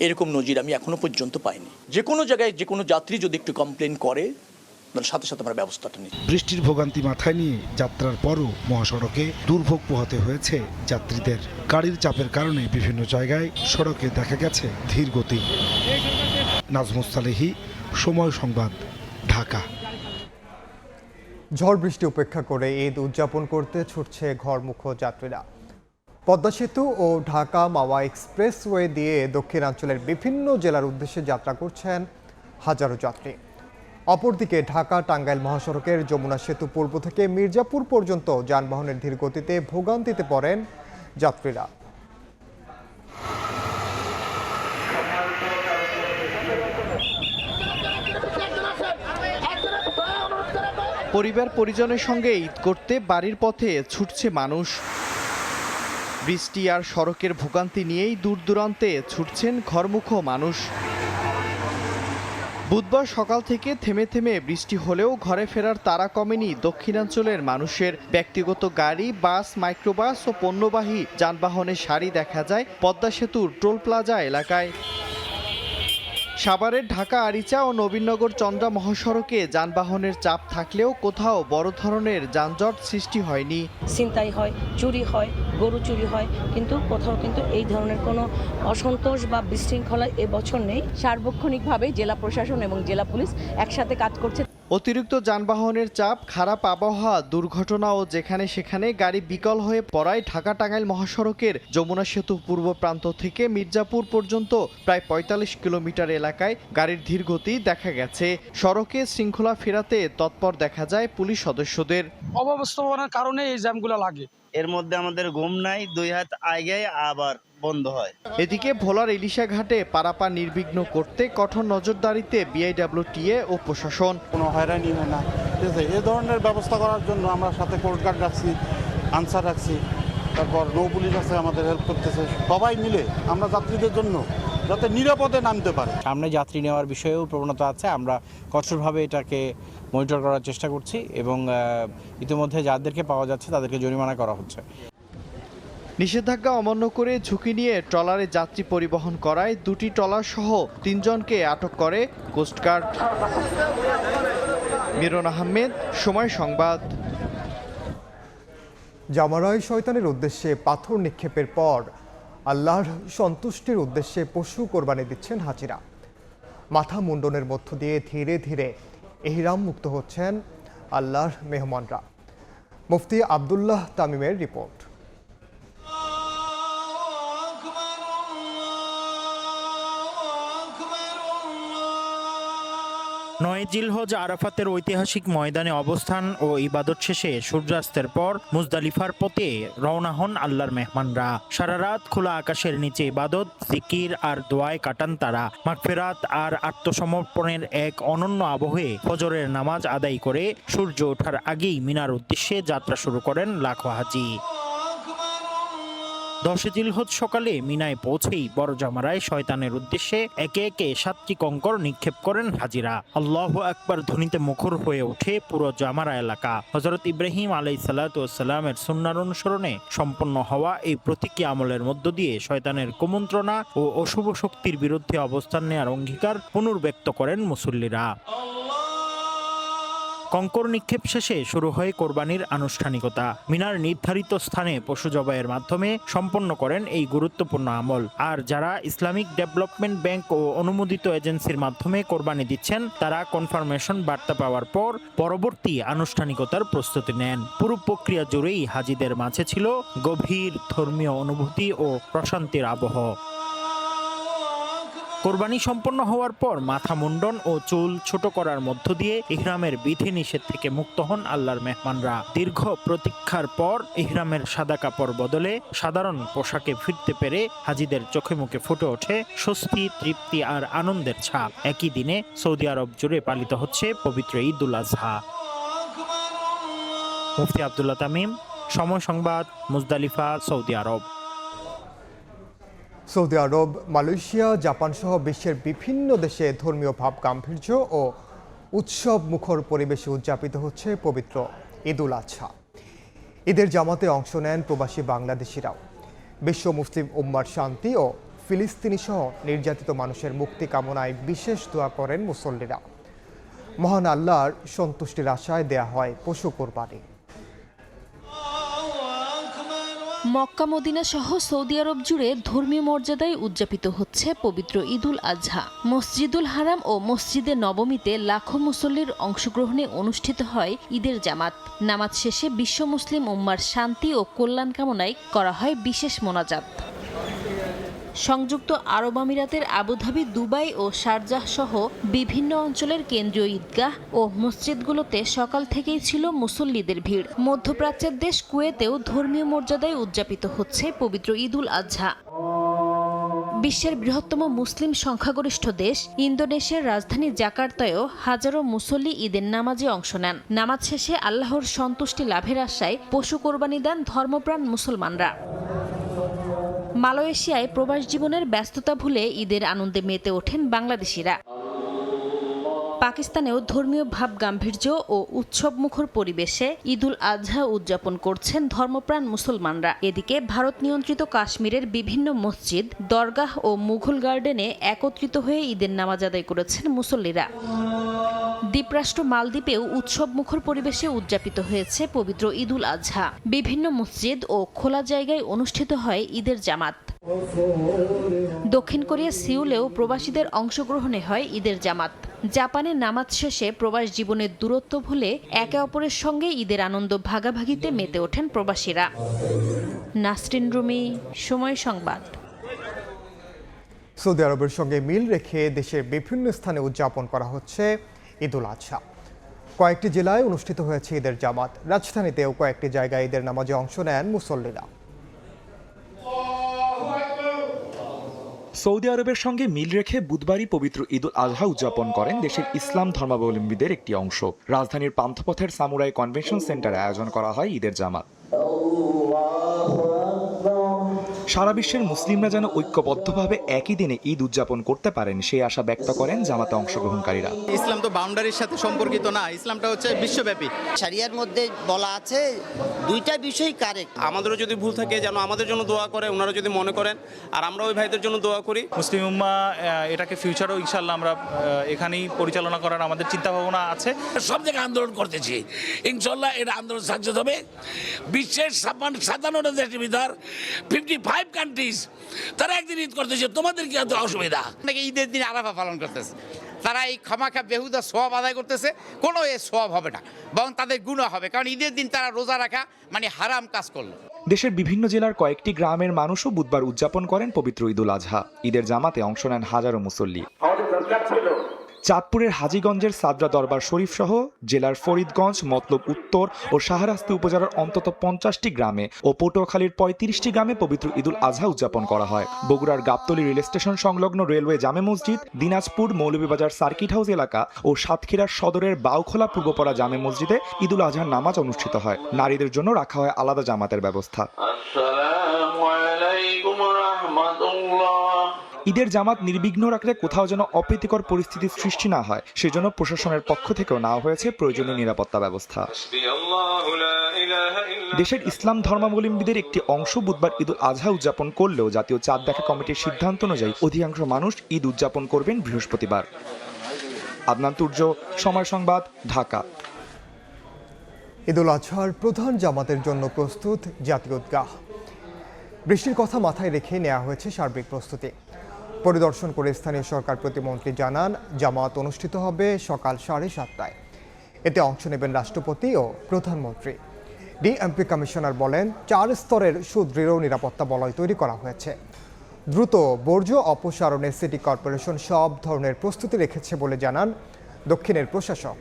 এরকম নজির আমি এখনো পর্যন্ত পাইনি। যে কোনো জায়গায় যে কোনো যাত্রী যদি একটু কমপ্লেন করে তাহলে সাথে সাথে আমরা ব্যবস্থাটা নিই। বৃষ্টির ভোগান্তি মাথায় নিয়ে যাত্রার পরও মহাসড়কে দুর্ভোগ পোহাতে হয়েছে যাত্রীদের। গাড়ির চাপের কারণে বিভিন্ন জায়গায় সড়কে দেখা গেছে ধীর গতি। নাজমুস সালেহী, সময় সংবাদ, ঢাকা। ঝড় বৃষ্টি উপেক্ষা করে ঈদ উদযাপন করতে ছুটছে ঘরমুখো যাত্রীরা। পদ্মা সেতু ও ঢাকা মাওয়া এক্সপ্রেসওয়ে দিয়ে দক্ষিণাঞ্চলের বিভিন্ন জেলার উদ্দেশ্যে যাত্রা করছেন হাজারো যাত্রী। অপরদিকে ঢাকা টাঙ্গাইল মহাসড়কের যমুনা সেতু পূর্ব থেকে মির্জাপুর পর্যন্ত যানবাহনের ধীর গতিতে ভোগান্তিতে পড়েন যাত্রীরা। পরিবার পরিজনের সঙ্গে ঈদ করতে বাড়ির পথে ছুটছে মানুষ। বৃষ্টি আর সড়কের ভোগান্তি নিয়েই দূর দূরান্তে ছুটছেন ঘরমুখো মানুষ। বুধবার সকাল থেকে থেমে থেমে বৃষ্টি হলেও ঘরে ফেরার তাড়া কমেনি দক্ষিণাঞ্চলের মানুষের। ব্যক্তিগত গাড়ি, বাস, মাইক্রোবাস ও পণ্যবাহী যানবাহনের সারি দেখা যায় পদ্মা সেতুর টোল প্লাজা এলাকায়। সাভারের ঢাকা আরিচা ও নবীনগর চন্দ্রা মহাসড়কে যানবাহনের চাপ থাকলেও কোথাও বড় ধরনের যানজট সৃষ্টি হয়নি। ছিনতাই হয়, চুরি হয়, গরু চুরি হয়, কিন্তু কোথাও কিন্তু এই ধরনের কোনো অসন্তোষ বা বিশৃঙ্খলা এবছর নেই। সার্বক্ষণিকভাবে জেলা প্রশাসন এবং জেলা পুলিশ একসাথে কাজ করছে। অতিরিক্ত যানবাহনের চাপ, খারাপ আবহাওয়া, দুর্ঘটনা ও যেখানে সেখানে গাড়ি বিকল হয়ে পড়ায় ঢাকা টাঙ্গাইল মহাসড়কের যমুনা সেতু পূর্ব প্রান্ত থেকে মির্জাপুর পর্যন্ত প্রায় ৪৫ কিলোমিটার এলাকায় গাড়ির ধীর গতি দেখা গেছে। সড়কে শৃঙ্খলা ফেরাতে তৎপর দেখা যায় পুলিশ সদস্যদের। অব্যবস্থাপনার কারণে এই জ্যামগুলো লাগে। এর মধ্যে আমাদের ঘুম নাই, ২ হাত আগে আবার বন্ধ হয়। এদিকে ভোলার ইলিশা ঘাটে পারাপার নির্বিঘ্ন করতে কঠোর নজরদারিতে বিআইডব্লিউটিএ ও প্রশাসন। কোনো হয়রানি হয় না, ঠিক আছে। এ ধরনের ব্যবস্থা করার জন্য আমরা সাথে কোস্ট গার্ড রাখছি, আনসার রাখছি, তারপর নৌ পুলিশ আছে আমাদের হেল্প করতেছে। সবাই মিলে আমরা যাত্রীদের জন্য যাতে নিরাপদে নামতে পারে। সামনে যাত্রী নেওয়ার বিষয়েও প্রবণতা আছে, আমরা কঠোরভাবে এটাকে মনিটর করার চেষ্টা করছি এবং ইতিমধ্যে যাদেরকে পাওয়া যাচ্ছে তাদেরকে জরিমানা করা হচ্ছে। নিষেধাজ্ঞা অমান্য করে ঝুঁকি নিয়ে ট্রলারে যাত্রী পরিবহন করায় 2টি ট্রলার সহ 3 জনকে আটক করে কোস্টগার্ড। মিরন আহমেদ, সময় সংবাদ। জামারায় শয়তানের উদ্দেশ্যে পাথর নিক্ষেপের পর আল্লাহর সন্তুষ্টির উদ্দেশ্যে পশু কোরবানি দিচ্ছেন হাজিরা। মাথা মুন্ডনের মধ্য দিয়ে ধীরে ধীরে ইহরাম মুক্ত হচ্ছেন আল্লাহর মেহমানরা। মুফতি আব্দুল্লাহ তামিমের রিপোর্ট। 9 জিলহজ আরাফাতের ঐতিহাসিক ময়দানে অবস্থান ও ইবাদত শেষে সূর্যাস্তের পর মুজদালিফার পথে রওনা হন আল্লাহর মেহমানরা। সারা রাত খোলা আকাশের নিচে ইবাদত, জিকির আর দোয়ায় কাটান তারা। মাগফিরাত আর আত্মসমর্পণের এক অনন্য আবহে ফজরের নামাজ আদায় করে সূর্য ওঠার আগেই মিনার উদ্দেশ্যে যাত্রা শুরু করেন লাখো হাজি। 10 জিলহজ সকালে মিনায় পৌঁছেই বড় জামারায় শয়তানের উদ্দেশ্যে একে একে 7টি কঙ্কর নিক্ষেপ করেন হাজিরা। আল্লাহু আকবার ধ্বনিতে মুখর হয়ে ওঠে পুরো জামারা এলাকা। হযরত ইব্রাহিম আলাইহিসসালামের সুন্নাহর অনুসরণে সম্পন্ন হওয়া এই প্রতীকী আমলের মধ্য দিয়ে শয়তানের কুমন্ত্রণা ও অশুভ শক্তির বিরুদ্ধে অবস্থান নেওয়ার অঙ্গীকার পুনর্ব্যক্ত করেন মুসল্লিরা। কঙ্কর নিক্ষেপ শেষে শুরু হয় কোরবানির আনুষ্ঠানিকতা। মিনার নির্ধারিত স্থানে পশু জবাইয়ের মাধ্যমে সম্পন্ন করেন এই গুরুত্বপূর্ণ আমল। আর যারা ইসলামিক ডেভেলপমেন্ট ব্যাংক ও অনুমোদিত এজেন্সির মাধ্যমে কোরবানি দিচ্ছেন তারা কনফার্মেশন বার্তা পাওয়ার পর পরবর্তী আনুষ্ঠানিকতার প্রস্তুতি নেন। পুরো প্রক্রিয়া জুড়েই হাজিদের মাঝে ছিল গভীর ধর্মীয় অনুভূতি ও প্রশান্তির আবহ। কোরবানি সম্পন্ন হওয়ার পর মাথা মুন্ডন ও চুল ছোট করার মধ্য দিয়ে ইহরামের বিধিনিষেধ থেকে মুক্ত হন আল্লাহর মেহমানরা। দীর্ঘ প্রতীক্ষার পর ইহরামের সাদা কাপড় বদলে সাধারণ পোশাকে ফিরতে পেরে হাজিদের চোখে মুখে ফুটে ওঠে স্বস্তি, তৃপ্তি আর আনন্দের ছাপ। একই দিনে সৌদি আরব জুড়ে পালিত হচ্ছে পবিত্র ঈদ উল আজহা। মুফতি আব্দুল্লাহ তামিম, সময় সংবাদ, মুজদালিফা, সৌদি আরব। সৌদি আরব, মালয়েশিয়া, জাপান সহ বিশ্বের বিভিন্ন দেশে ধর্মীয় ভাব গাম্ভীর্য ও উৎসব মুখর পরিবেশে উদযাপিত হচ্ছে পবিত্র ঈদুল আজহা। ঈদের জামাতে অংশ নেন প্রবাসী বাংলাদেশিরাও। বিশ্ব মুসলিম উম্মার শান্তি ও ফিলিস্তিনি সহ নির্যাতিত মানুষের মুক্তি কামনায় বিশেষ দোয়া করেন মুসল্লিরা। মহান আল্লাহর সন্তুষ্টির আশায় দেয়া হয় পশু কোরবানি। মক্কা মদিনা সহ সৌদি আরব জুড়ে ধর্মীয় মর্যাদায় উদযাপিত হচ্ছে পবিত্র ঈদুল আজহা। মসজিদুল হারাম ও মসজিদে নবমীতে লাখো মুসল্লির অংশগ্রহণে অনুষ্ঠিত হয় ঈদের জামাত। নামাজ শেষে বিশ্ব মুসলিম উম্মার শান্তি ও কল্যাণ কামনায় করা হয় বিশেষ মোনাজাত। সংযুক্ত আরব আমিরাতের আবুধাবি, দুবাই ও শারজাহ সহ বিভিন্ন অঞ্চলের কেন্দ্রীয় ঈদগাহ ও মসজিদগুলোতে সকাল থেকেই ছিল মুসল্লিদের ভিড়। মধ্যপ্রাচ্যের দেশ কুয়েতেও ধর্মীয় মর্যাদায় উদযাপিত হচ্ছে পবিত্র ঈদুল আজহা। বিশ্বের বৃহত্তম মুসলিম সংখ্যাগরিষ্ঠ দেশ ইন্দোনেশিয়ার রাজধানী জাকার্তায়ও হাজারো মুসল্লি ঈদের নামাজে অংশ নেন। নামাজ শেষে আল্লাহর সন্তুষ্টি লাভের আশায় পশু কোরবানি দেন ধর্মপ্রাণ মুসলমানরা। মালয়েশিয়ায় প্রবাস জীবনের ব্যস্ততা ভুলে ঈদের আনন্দে মেতে ওঠেন বাংলাদেশিরা। পাকিস্তানেও ধর্মীয় ভাব গাম্ভীর্য ও উৎসবমুখর পরিবেশে ঈদুল আজহা উদযাপন করছেন ধর্মপ্রাণ মুসলমানরা। এদিকে ভারত নিয়ন্ত্রিত কাশ্মীরের বিভিন্ন মসজিদ, দরগাহ ও মুঘল গার্ডেনে একত্রিত হয়ে ঈদের নামাজ আদায় করেছেন মুসল্লিরা। দ্বীপরাষ্ট্র মালদ্বীপেও উৎসবমুখর পরিবেশে উদযাপিত হয়েছে পবিত্র ঈদুল আজহা। বিভিন্ন মসজিদ ও খোলা জায়গায় অনুষ্ঠিত হয় ঈদের জামাত। দক্ষিণ কোরিয়া সিউলেও প্রবাসীদের অংশগ্রহণে হয় ঈদের জামাত। জাপানে নামাজ শেষে প্রবাস জীবনের দূরত্ব ভুলে একে অপরের সঙ্গে ঈদের আনন্দ ভাগাভাগিতে মেতে ওঠেন প্রবাসীরা। নাসরিন রুমি, সময় সংবাদ। সৌদি আরবের সঙ্গে মিল রেখে দেশের বিভিন্ন স্থানে উদযাপন করা হচ্ছে ঈদুল আজহা। কয়েকটি জেলায় অনুষ্ঠিত হয়েছে ঈদের জামাত। রাজধানীতেও কয়েকটি জায়গায় ঈদের নামাজে অংশ নেন মুসল্লিরা। সৌদি আরবের সঙ্গে মিল রেখে বুধবারই পবিত্র ঈদুল আজহা উদযাপন করেন দেশের ইসলাম ধর্মাবলম্বীদের একটি অংশ। রাজধানীর পান্থপথের সামুরাই কনভেনশন সেন্টারে আয়োজন করা হয় ঈদের জামাত। সারা বিশ্বের মুসলিমরা যেন ঐক্যবদ্ধভাবে একই দিনে ঈদ উদযাপন করতে পারেন সেই আশা ব্যক্ত করেন জামাতে অংশগ্রহণকারীরা। ইসলাম তো বাউন্ডারির সাথে সম্পর্কিত না, ইসলামটা হচ্ছে বিশ্বব্যাপী। শরিয়ার মধ্যে বলা আছে দুইটা বিষয় কারেক্ট। আমাদেরও যদি ভুল থাকে যেন আমাদের জন্য দোয়া করে, ওনারা যদি মনে করেন, আর আমরা ওই ভাইদের জন্য দোয়া করি। মুসলিম উম্মাহ এটাকে ফিউচারও ইনশাল্লাহ আমরা এখানেই পরিচালনা করার আমাদের চিন্তা ভাবনা আছে। সব জায়গায় আন্দোলন করতেছি, ইনশাল্লাহ এটা আন্দোলন সাকসেস হবে। বিশ্বের 57টা দেশের ভিতর 55 কান্ট্রিজ তারা একদিন ঈদ করতেছে, তোমাদের কি এত অসুবিধা? ঈদের দিন আরাফা পালন করতেছে, তারা এই খামাখা বেহুদা সোয়াব আদায় করতেছে। কোনো এ সোয়াব হবে না, বরং তাদের গুনাহ হবে, কারণ ঈদের দিন তারা রোজা রাখা মানে হারাম কাজ করলো। দেশের বিভিন্ন জেলার কয়েকটি গ্রামের মানুষও বুধবার উদযাপন করেন পবিত্র ঈদুল আজহা। ঈদের জামাতে অংশ নেন হাজারো মুসল্লি। চাঁদপুরের হাজীগঞ্জের সাদরা দরবার শরীফ সহ জেলার ফরিদগঞ্জ, মতলব উত্তর ও শাহরাস্তি উপজেলার অন্তত 50টি গ্রামে ও পটুয়াখালীর 35টি গ্রামে পবিত্র ঈদুল আজহা উদযাপন করা হয়। বগুড়ার গাবতলী রেল স্টেশন সংলগ্ন রেলওয়ে জামে মসজিদ, দিনাজপুর মৌলভীবাজার সার্কিট হাউস এলাকা ও সাতক্ষীরার সদরের বাউখোলা পূর্বপাড়া জামে মসজিদে ঈদুল আজহার নামাজ অনুষ্ঠিত হয়। নারীদের জন্য রাখা হয় আলাদা জামাতের ব্যবস্থা। ঈদের জামাত নির্বিঘ্ন রাখলে কোথাও যেন অপ্রীতিকর পরিস্থিতির সৃষ্টি না হয় সেজন্য প্রশাসনের পক্ষ থেকেও নেওয়া হয়েছে প্রয়োজনীয় নিরাপত্তা ব্যবস্থা। দেশের ইসলাম ধর্মাবলম্বীদের একটি অংশ বুধবার ঈদুল আজহা উদযাপন করলেও জাতীয় চাঁদ দেখা কমিটির সিদ্ধান্ত অনুযায়ী অধিকাংশ মানুষ ঈদ উদযাপন করবেন বৃহস্পতিবার। আদনান তুর্য, সময় সংবাদ, ঢাকা। ঈদুল আজহার প্রধান জামাতের জন্য প্রস্তুত জাতীয় ঈদগাহ। বৃষ্টির কথা মাথায় রেখে নেওয়া হয়েছে সার্বিক প্রস্তুতি। পরিদর্শন করে স্থানীয় সরকার প্রতিমন্ত্রী জানান, জামাত অনুষ্ঠিত হবে সকাল 7:30টায়। এতে অংশ নেবেন রাষ্ট্রপতি ও প্রধানমন্ত্রী। ডিএমপি কমিশনার বলেন, 4 স্তরের সুদৃঢ় নিরাপত্তা বলয় তৈরি করা হয়েছে। দ্রুত বর্জ্য অপসারণে সিটি কর্পোরেশন সব ধরনের প্রস্তুতি রেখেছে বলে জানান দক্ষিণের প্রশাসক।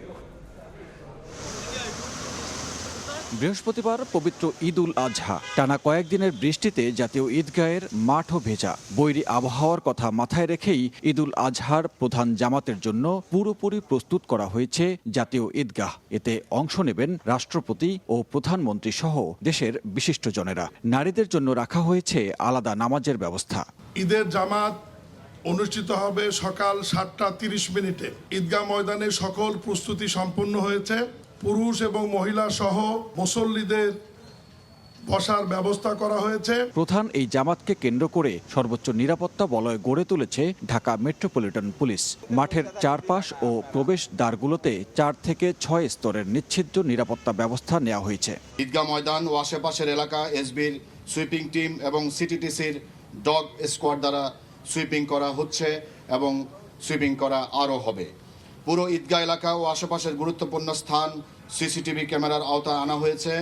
বৃহস্পতিবার পবিত্র ঈদ উল আজহা। টানা কয়েকদিনের বৃষ্টিতে জাতীয় ঈদগাহের মাঠও ভেজা। বৈরী আবহাওয়ার কথা মাথায় রেখেই ঈদ উল আজহার প্রধান জামাতের জন্য পুরোপুরি প্রস্তুত করা হয়েছে জাতীয় ঈদগাহ। এতে অংশ নেবেন রাষ্ট্রপতি ও প্রধানমন্ত্রী সহ দেশের বিশিষ্টজনেরা। নারীদের জন্য রাখা হয়েছে আলাদা নামাজের ব্যবস্থা। ঈদের জামাত অনুষ্ঠিত হবে সকাল 7:30 ঈদগাহ ময়দানে সকল প্রস্তুতি সম্পন্ন হয়েছে। পুরুষ এবং মহিলা সহ মুসল্লিদের বসার ব্যবস্থা করা হয়েছে। প্রধান এই জামাতকে কেন্দ্র করে সর্বোচ্চ নিরাপত্তা বলয় গড়ে তুলেছে ঢাকা মেট্রোপলিটন পুলিশ। মাঠের চারপাশ ও প্রবেশ দ্বারগুলোতে 4 থেকে 6 স্তরের নিচ্ছিদ্র নিরাপত্তা ব্যবস্থা নেওয়া হয়েছে। ঈদগাহ ময়দান ও আশেপাশের এলাকা এসবির সুইপিং টিম এবং সিটিটিসির ডগ স্কোয়াড দ্বারা সুইপিং করা হচ্ছে এবং সুইপিং করা আরও হবে। পুরো ঈদগাহ এলাকা ও আশেপাশের গুরুত্বপূর্ণ স্থান সিসিটিভি ক্যামেরার আওতায় আনা হয়েছে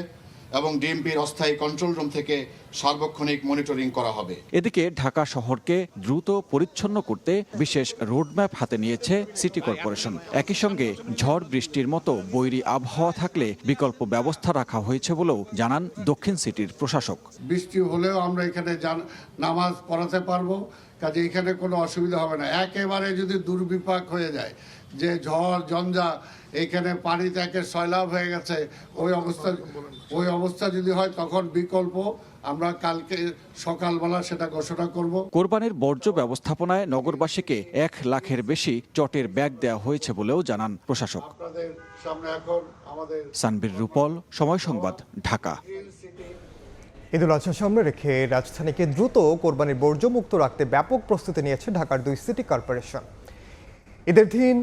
এবং ডিএমপির অস্থায়ী কন্ট্রোল রুম থেকে সার্বক্ষণিক মনিটরিং করা হবে। এদিকে ঢাকা শহরকে দ্রুত পরিচ্ছন্ন করতে বিশেষ রোডম্যাপ হাতে নিয়েছে সিটি কর্পোরেশন। একই সঙ্গে ঝড় বৃষ্টির মতো বৈরী আবহাওয়া থাকলে বিকল্প ব্যবস্থা রাখা হয়েছে বলেও জানান দক্ষিণ সিটির প্রশাসক। বৃষ্টি হলেও আমরা এখানে নামাজ পড়াতে পারবো, কাজে এখানে কোনো অসুবিধা হবে না। একেবারে যদি দুর্বিপাক হয়ে যায়, যে ঝড় ঝঞ্ঝা এখানে পানিতে একে সয়লাভ হয়ে গেছে, ওই অবস্থা যদি হয় তখন বিকল্প আমরা কালকে সকালবেলা সেটা ঘোষণা করব। কোরবানির বর্জ্য ব্যবস্থাপনায় নগরবাসীকে 1 লাখের বেশি চটের ব্যাগ দেওয়া হয়েছে বলেও জানান প্রশাসক। সানবীর রূপল, সময় সংবাদ, ঢাকা। ঈদ উল আজহা সামনে রেখে রাজধানীকে দ্রুত কোরবানির বর্জ্যমুক্ত রাখতে ব্যাপক প্রস্তুতি নিয়েছে ঢাকার 2 সিটি কর্পোরেশন। ঈদের দিন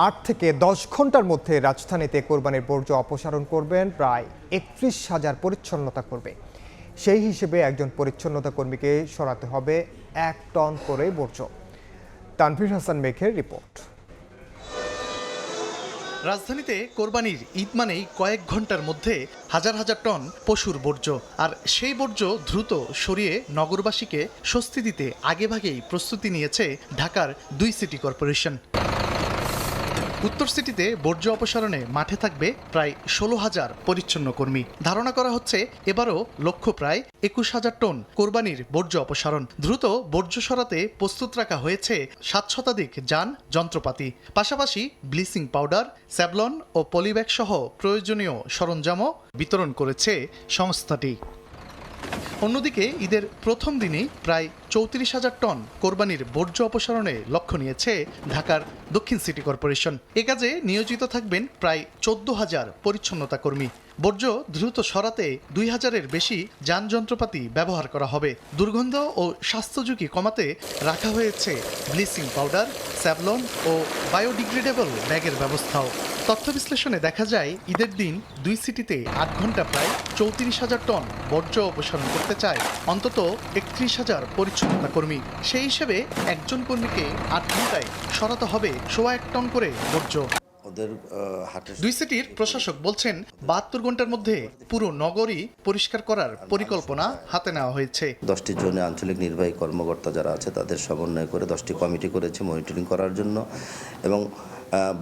8 থেকে 10 ঘন্টার মধ্যে রাজধানীতে কোরবানির বর্জ্য অপসারণ করবেন প্রায় 31,000 পরিচ্ছন্নতা কর্মী। সেই হিসেবে একজন পরিচ্ছন্নতা কর্মীকে সরাতে হবে 1 টন করে বর্জ্য। তানভীর হাসান মেঘের রিপোর্ট। রাজধানীতে কোরবানির ঈদ মানেই কয়েক ঘন্টার মধ্যে হাজার হাজার টন পশুর বর্জ্য, আর সেই বর্জ্য দ্রুত সরিয়ে নগরবাসীকে স্বস্তি দিতে আগেভাগেই প্রস্তুতি নিয়েছে ঢাকার 2 সিটি কর্পোরেশন। উত্তর সিটিতে বর্জ্য অপসারণে মাঠে থাকবে প্রায় 16,000 পরিচ্ছন্ন কর্মী। ধারণা করা হচ্ছে এবারও লক্ষ্য প্রায় 21,000 টন কোরবানির বর্জ্য অপসারণ। দ্রুত বর্জ্য সরাতে প্রস্তুত রাখা হয়েছে 7 শতাধিক যান যন্ত্রপাতি, পাশাপাশি ব্লিচিং পাউডার, স্যাভলন ও পলিব্যাগ সহ প্রয়োজনীয় সরঞ্জামও বিতরণ করেছে সংস্থাটি। অন্যদিকে ঈদের প্রথম দিনেই প্রায় 34,000 টন কোরবানির বর্জ্য অপসারণে লক্ষ্য নিয়েছে ঢাকার দক্ষিণ সিটি কর্পোরেশন। এ কাজে নিয়োজিত থাকবেন প্রায় 14,000 পরিচ্ছন্নতা কর্মী। বর্জ্য দ্রুত সরাতে 2,000-এর বেশি যান যন্ত্রপাতি ব্যবহার করা হবে। দুর্গন্ধ ও স্বাস্থ্য ঝুঁকি কমাতে রাখা হয়েছে ব্লিচিং পাউডার, স্যাভলন ও বায়োডিগ্রেডেবল ব্যাগের ব্যবস্থাও। তথ্য বিশ্লেষণে দেখা যায় ঈদের দিন 2 সিটিতে 8 ঘন্টা প্রায় 34,000 টন বর্জ্য অপসারণ করতে চায় অন্তত 31,000 পরিচ্ছন্নতা কর্মী। সেই হিসেবে একজন কর্মীকে 8 ঘন্টায় সরাতে হবে 1.25 টন করে বর্জ্য। 2 সিটির প্রশাসক বলছেন 72 ঘন্টার মধ্যে পুরো নগরী পরিষ্কার করার পরিকল্পনা হাতে নেওয়া হয়েছে। 10টি জোনে আঞ্চলিক নির্বাহী কর্মকর্তা যারা আছে তাদের সমন্বয় করে 10টি কমিটি করেছে মনিটরিং করার জন্য, এবং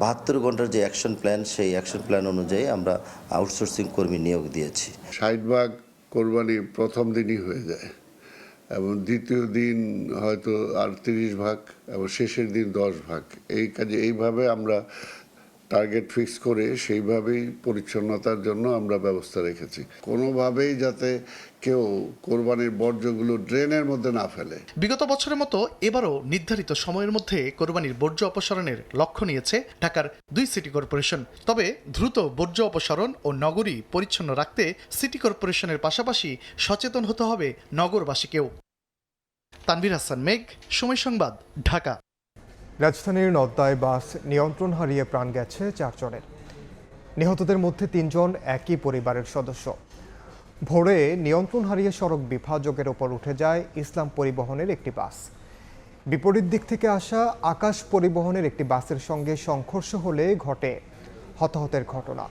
72 ঘন্টার যে অ্যাকশন প্ল্যান, সেই অ্যাকশন প্ল্যান অনুযায়ী আমরা আউটসোর্সিং কর্মী নিয়োগ দিয়েছি। 60 ভাগ কোরবানি প্রথম দিনই হয়ে যায় এবং দ্বিতীয় দিন হয়তো আর 30 ভাগ এবং শেষের দিন 10 ভাগ। এই কাজে এইভাবে আমরা টার্গেট ফিক্স করে সেইভাবেই পরিচ্ছন্নতার জন্য আমরা ব্যবস্থা রেখেছি, কোনোভাবেই যাতে কেউ কোরবানির বর্জ্যগুলো ড্রেনের মধ্যে না ফেলে। বিগত বছরের মতো এবারও নির্ধারিত সময়ের মধ্যে কোরবানির বর্জ্য অপসারণের লক্ষ্য নিয়েছে ঢাকার 2 সিটি কর্পোরেশন। তবে দ্রুত বর্জ্য অপসারণ ও নগরী পরিচ্ছন্ন রাখতে সিটি কর্পোরেশনের পাশাপাশি সচেতন হতে হবে নগরবাসীকেও। তানভীর হাসান মেঘ, সময় সংবাদ, ঢাকা। রাজধানীর নদ্দায় বাস নিয়ন্ত্রণ হারিয়ে প্রাণ গেছে 4 জনের। নিহতদের মধ্যে 3 জন একই পরিবারের সদস্য। ভোরে নিয়ন্ত্রণ হারিয়ে সড়ক বিভাজকের ওপর উঠে যায় ইসলাম পরিবহনের একটি বাস। বিপরীত দিক থেকে আসা আকাশ পরিবহনের একটি বাসের সঙ্গে সংঘর্ষ হলে ঘটে হতাহতের ঘটনা।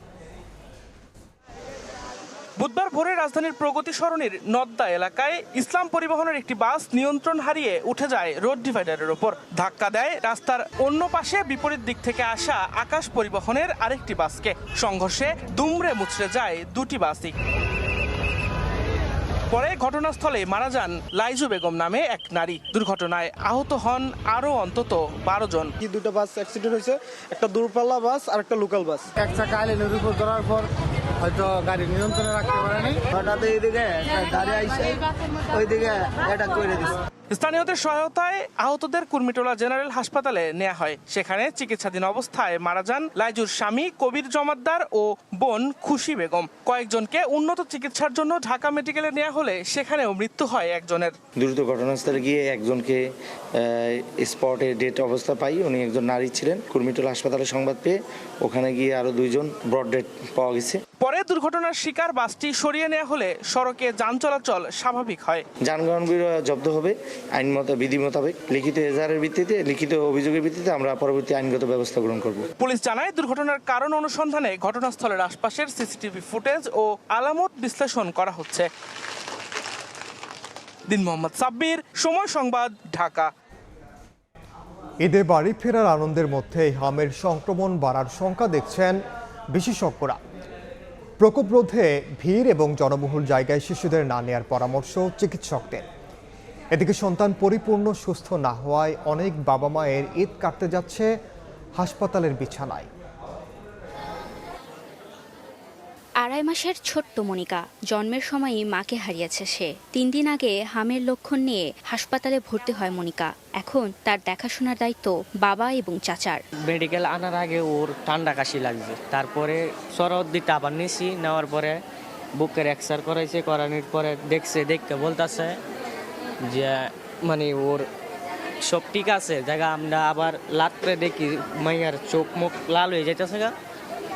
বুধবার ভোরে রাজধানীর প্রগতি সরণির নদ্দা এলাকায় ইসলাম পরিবহনের একটি বাস নিয়ন্ত্রণ হারিয়ে উঠে যায় রোড ডিভাইডারের ওপর। ধাক্কা দেয় রাস্তার অন্য পাশে বিপরীত দিক থেকে আসা আকাশ পরিবহনের আরেকটি বাসকে। সংঘর্ষে দুমড়ে মুচড়ে যায় দুটি বাসই। পরে ঘটনাস্থলে মারা যান লাইজু বেগম নামে এক নারী। দুর্ঘটনায় আহত হন আরও অন্তত 12 জন। দুটো বাস অ্যাক্সিডেন্ট হয়েছে, একটা দূরপাল্লা বাস আর একটা লোকাল বাস। এক চাকা আইল্যান্ডের উপর ধরার পর হয়তো গাড়ি নিয়ন্ত্রণে রাখতে পারেনি, হঠাৎ এইদিকে গাড়ি আইসে ওইদিকে এটা করে দিচ্ছে। স্থানীয়দের সহায়তায় আহতদের কুর্মিটোলা জেনারেল হাসপাতালে নেওয়া হয়। সেখানে চিকিৎসাধীন অবস্থায় মারা যান লাইজুর স্বামী কবির জমাদ্দার ও বোন খুশি বেগম। কয়েকজনকে উন্নত চিকিৎসার জন্য ঢাকা মেডিকেলে নেওয়া হলে সেখানেও মৃত্যু হয় একজনের। দ্রুত ঘটনাস্থলে গিয়ে একজনকে স্পটে ডেড অবস্থা পাই, উনি একজন নারী ছিলেন। কুর্মিটোলা হাসপাতালে সংবাদ পেয়ে ওখানে গিয়ে আরো 2 জন ব্রড ডেড পাওয়া গেছে। পরে দুর্ঘটনার শিকার বাসটি সরিয়ে নেওয়া হলে সড়কে যান চলাচল স্বাভাবিক হয়। যানবাহন জব্দ হবে বিধি মোতাবেক, লিখিত এজাহারের ভিত্তিতে, লিখিত অভিযোগের ভিত্তিতে আমরা পরবর্তী আইনগত ব্যবস্থা গ্রহণ করব। পুলিশ জানায় দুর্ঘটনার কারণ অনুসন্ধানে ঘটনাস্থলের আশপাশের সিসিটিভি ফুটেজ ও আলামত বিশ্লেষণ করা হচ্ছে। দিন মোহাম্মদ সাব্বির, সময় সংবাদ, ঢাকা। ঈদে বাড়ি ফেরার আনন্দের মধ্যে হামের সংক্রমণ বাড়ার শঙ্কা দেখছেন বিশেষজ্ঞরা। প্রকোপ রোধে ভিড় এবং জনবহুল জায়গায় শিশুদের না নেওয়ার পরামর্শ চিকিৎসকদের। এদিকে সন্তান পরিপূর্ণ সুস্থ না হওয়ায় অনেক বাবা মায়ের ঈদ কাটতে যাচ্ছে হাসপাতালের বিছানায়। 2.5 মাসের ছোট্ট মনিকা জন্মের সময়ই মাকে হারিয়েছে সে। 3 দিন আগে হামের লক্ষণ নিয়ে হাসপাতালে ভর্তি হয় মনিকা। এখন তার দেখাশোনার দায়িত্ব বাবা এবং চাচার। মেডিকেল আনার আগে ওর ঠান্ডা কাশি লাগছে, তারপরে সরদিতে আবার নিছি, নেওয়ার পরে বুকের এক্সরে করাইছে, করানোর পরে দেখতে বলতেছে যে মানে ওর সব ঠিক আছে। জায়গা আমরা আবার রাত্রে দেখি মাইয়ার চোখ মুখ লাল হয়ে যাইতেছে,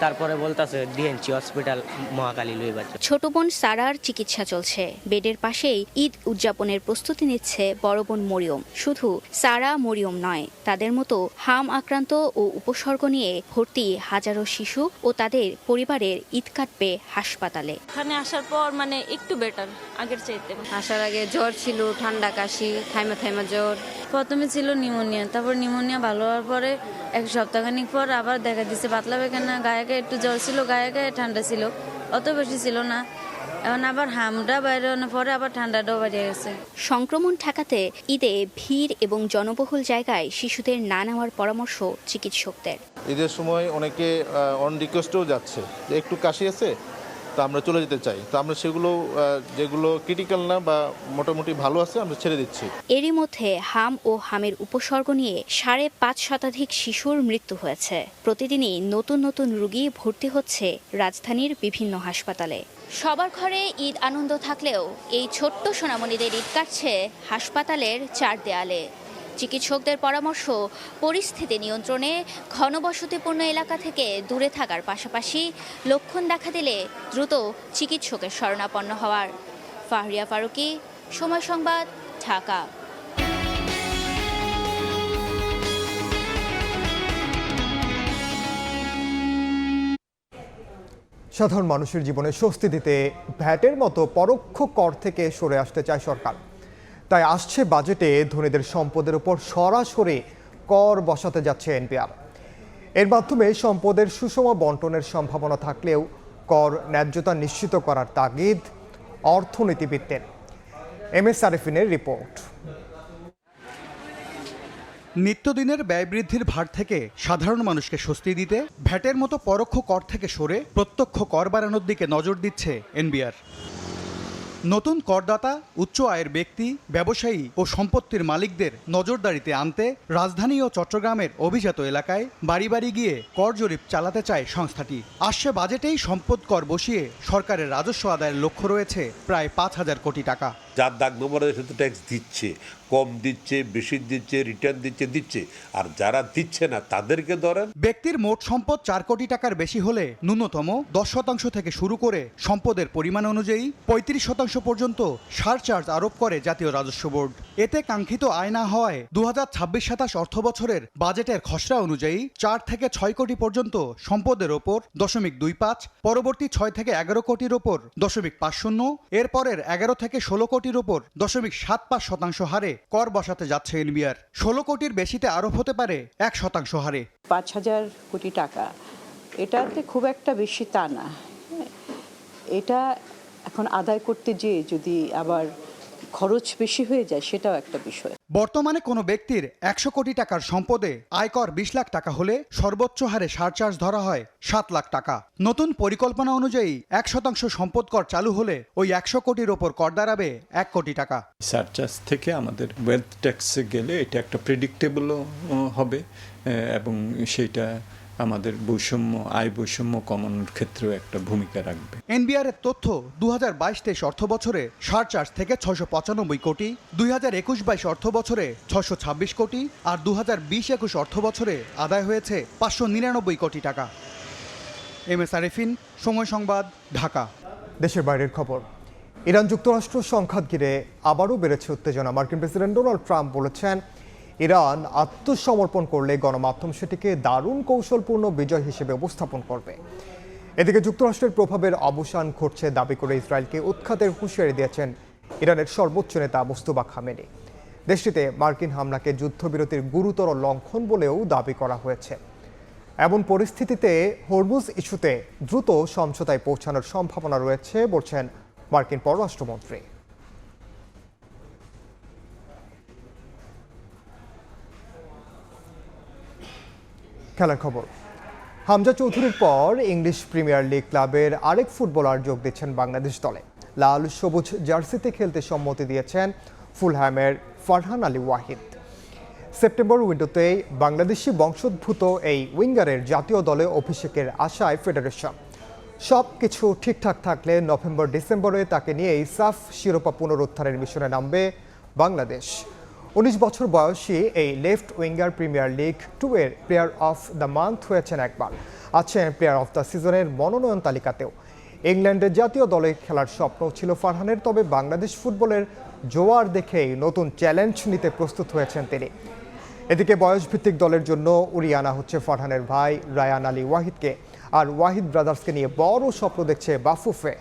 তারপরে বলতেছে ডিএনসি হসপিটাল মহাকালী লই বাচ্চা। ছোট বোন সারার চিকিৎসা চলছে। বেডের পাশেই ঈদ উদযাপনের প্রস্তুতি নিচ্ছে বড় বোন মরিয়ম। শুধু সারা মরিয়ম নয়, তাদের মতো হাম আক্রান্ত ও উপসর্গ নিয়ে ভর্তি হাজারো শিশু ও তাদের পরিবারের ঈদ কাটবে হাসপাতালে। এখানে আসার পর মানে একটু বেটার আগের চাইতে। আসার আগে জ্বর ছিল, ঠান্ডা কাশি, থাইমা জ্বর। প্রথমে ছিল নিউমোনিয়া, তারপর নিউমোনিয়া ভালো হওয়ার পরে 1 সপ্তাহখানিক পর আবার দেখা দিচ্ছে পাতলা পায়খানা, গায়ে একটু জ্বর ছিল, গায়ে ঠান্ডা ছিল, অত বেশি ছিল না। এখন আবার হামটা বাইরে পরে আবার ঠান্ডাটাও বেড়ে গেছে। সংক্রমণ ঠেকাতে ঈদে ভিড় এবং জনবহুল জায়গায় শিশুদের না নেওয়ার পরামর্শ চিকিৎসকদের। ঈদের সময় অনেকে অন রিকোয়েস্টেও যাচ্ছে যে একটু কাশি আছে, তো আমরা চলে যেতে চাই, তো আমরা সেগুলো যেগুলো ক্রিটিক্যাল না বা মোটামুটি ভালো আছে আমরা ছেড়ে দিচ্ছি। এরই মধ্যে হাম ও হামের উপসর্গ নিয়ে 5.5 শতাধিক শিশুর মৃত্যু হয়েছে। প্রতিদিনই নতুন নতুন রোগী ভর্তি হচ্ছে রাজধানীর বিভিন্ন হাসপাতালে। সবার ঘরে ঈদ আনন্দ থাকলেও এই ছোট্ট সোনামণিদের ঈদ কাটছে হাসপাতালের 4 দেয়ালে। চিকিৎসকদের পরামর্শ পরিস্থিতি নিয়ন্ত্রণে ঘনবসতিপূর্ণ এলাকা থেকে দূরে থাকার পাশাপাশি লক্ষণ দেখা দিলে দ্রুত চিকিৎসকের শরণাপন্ন হওয়ার। ফাহরিয়া ফারুকি, সময় সংবাদ, ঢাকা। সাধারণ মানুষের জীবনে স্বস্তি দিতে ভ্যাটের মতো পরোক্ষ কর থেকে সরে আসতে চায় সরকার। তাই আসছে বাজেটে ধনীদের সম্পদের উপর সরাসরি কর বসাতে যাচ্ছে এনবিআর। এর মাধ্যমে সম্পদের সুষম বন্টনের সম্ভাবনা থাকলেও কর ন্যায্যতা নিশ্চিত করার তাগিদ অর্থনীতিবিদদের। MS আরেফিনের report. নিত্যদিনের ব্যয় বৃদ্ধির ভার থেকে সাধারণ মানুষকে স্বস্তি দিতে ভ্যাটের মতো পরোক্ষ কর থেকে সরে প্রত্যক্ষ কর বাড়ানোর দিকে নজর দিচ্ছে এনবিআর। নতুন করদাতা, উচ্চ আয়ের ব্যক্তি, ব্যবসায়ী ও সম্পত্তির মালিকদের নজরদারিতে আনতে রাজধানী ও চট্টগ্রামের অভিজাত এলাকায় বাড়ি বাড়ি গিয়ে কর জরিপ চালাতে চায় সংস্থাটি। আসছে বাজেটেই সম্পদ কর বসিয়ে সরকারের রাজস্ব আদায়ের লক্ষ্য রয়েছে প্রায় 5,000 কোটি টাকা। যার দাগ নম্বর আছে সে তো ট্যাক্স দিচ্ছে, কম দিচ্ছে, বেশি দিচ্ছে, রিটার্ন দিচ্ছে, আর যারা দিচ্ছে না তাদেরকে ধরেন। ব্যক্তির মোট সম্পদ 4 কোটি টাকার বেশি হলে ন্যূনতম 10% থেকে শুরু করে সম্পদের পরিমাণ অনুযায়ী 35% পর্যন্ত সারচার্জ আরোপ করে জাতীয় রাজস্ব বোর্ড। এতে কাঙ্ক্ষিত আয় না হওয়ায় 2026-27 অর্থ বছরের বাজেটের খসড়া অনুযায়ী 4 থেকে 6 কোটি পর্যন্ত সম্পদের ওপর 0.25, পরবর্তী 6 থেকে 11 কোটির ওপর 0.50, এরপরের 11 থেকে 16 কোটির ওপর 0.75% হারে কর বসাতে যাচ্ছে এনবিআর। 16 কোটির বেশিতে আরোপ হতে পারে 1% হারে। 5,000 কোটি টাকা এটাতে খুব একটা বেশি তা না। এটা এখন আদায় করতে যেয়ে যদি আবার খরচ বেশি হয়ে যায় সেটাও একটা বিষয়। বর্তমানে কোনো ব্যক্তির 100 কোটি টাকার সম্পদে আয়কর 20 লাখ টাকা হলে সর্বোচ্চ হারে সারচার্জ ধরা হয় 7 লাখ টাকা। নতুন পরিকল্পনা অনুযায়ী 1% সম্পদ কর চালু হলে ওই 100 কোটির ওপর কর দাঁড়াবে 1 কোটি টাকা। সারচার্জ থেকে আমাদের ওয়েলথ ট্যাক্সে গেলে এটা একটা প্রেডিক্টেবলও হবে এবং সেইটা আমাদের আয় বৈষম্য কমানোর ক্ষেত্রেও একটা ভূমিকা রাখবে। এনবিআর এর তথ্য 2022-23 অর্থ বছরে সারচার্জ থেকে 695 কোটি, 2021-22 অর্থ বছরে 626 কোটি আর 2020-21 অর্থ বছরে আদায় হয়েছে 599 কোটি টাকা। MS আরিফিন, সময় সংবাদ, ঢাকা। দেশের বাইরের খবর। ইরান যুক্তরাষ্ট্র সংঘাত ঘিরে আবারও বেড়েছে উত্তেজনা। মার্কিন প্রেসিডেন্ট ডোনাল্ড ট্রাম্প বলেছেন, ইরান আত্মসমর্পণ করলে গণমাধ্যম সেটিকে দারুণ কৌশলপূর্ণ বিজয় হিসেবে উপস্থাপন করবে। এদিকে যুক্তরাষ্ট্রের প্রভাবের অবসান ঘটছে দাবি করে ইসরায়েলকে উৎখাতের হুঁশিয়ারি দিয়েছেন ইরানের সর্বোচ্চ নেতা মুস্তফা খামেনি। দেশটিতে মার্কিন হামলাকে যুদ্ধবিরতির গুরুতর লঙ্ঘন বলেও দাবি করা হয়েছে। এমন পরিস্থিতিতে হরমুজ ইস্যুতে দ্রুত সমঝোতায় পৌঁছানোর সম্ভাবনা রয়েছে বলছেন মার্কিন পররাষ্ট্রমন্ত্রী। খেলার খবর। হামজা চৌধুরীর পর ইংলিশ প্রিমিয়ার লিগ ক্লাবের আরেক ফুটবলার যোগ দিচ্ছেন বাংলাদেশ দলে। লাল সবুজ জার্সিতে খেলতে সম্মতি দিয়েছেন ফুলহ্যামের ফারহান আলী ওয়াহিদ। সেপ্টেম্বর উইন্ডোতেই বাংলাদেশি বংশোদ্ভূত এই উইঙ্গারের জাতীয় দলে অভিষেকের আশায় ফেডারেশন। সব কিছু ঠিকঠাক থাকলে নভেম্বর-ডিসেম্বরে তাকে নিয়েই সাফ শিরোপা পুনরুদ্ধারের মিশনে নামবে বাংলাদেশ। 19 বছর বয়সী এই লেফট উইঙ্গার প্রিমিয়ার লিগ 2 এর প্লেয়ার অফ দ্য মান্থ হয়েছেন একবার, আছেন প্লেয়ার অফ দ্য সিজনের মনোনয়ন তালিকাতেও। ইংল্যান্ডের জাতীয় দলে খেলার স্বপ্ন ছিল ফারহানের, তবে বাংলাদেশ ফুটবলের জোয়ার দেখেই নতুন চ্যালেঞ্জ নিতে প্রস্তুত হয়েছেন তিনি। এদিকে বয়সভিত্তিক দলের জন্য উড়িয়ে আনা হচ্ছে ফারহানের ভাই রায়ান আলী ওয়াহিদকে, আর ওয়াহিদ ব্রাদার্সকে নিয়ে বড় স্বপ্ন দেখছে বাফুফে।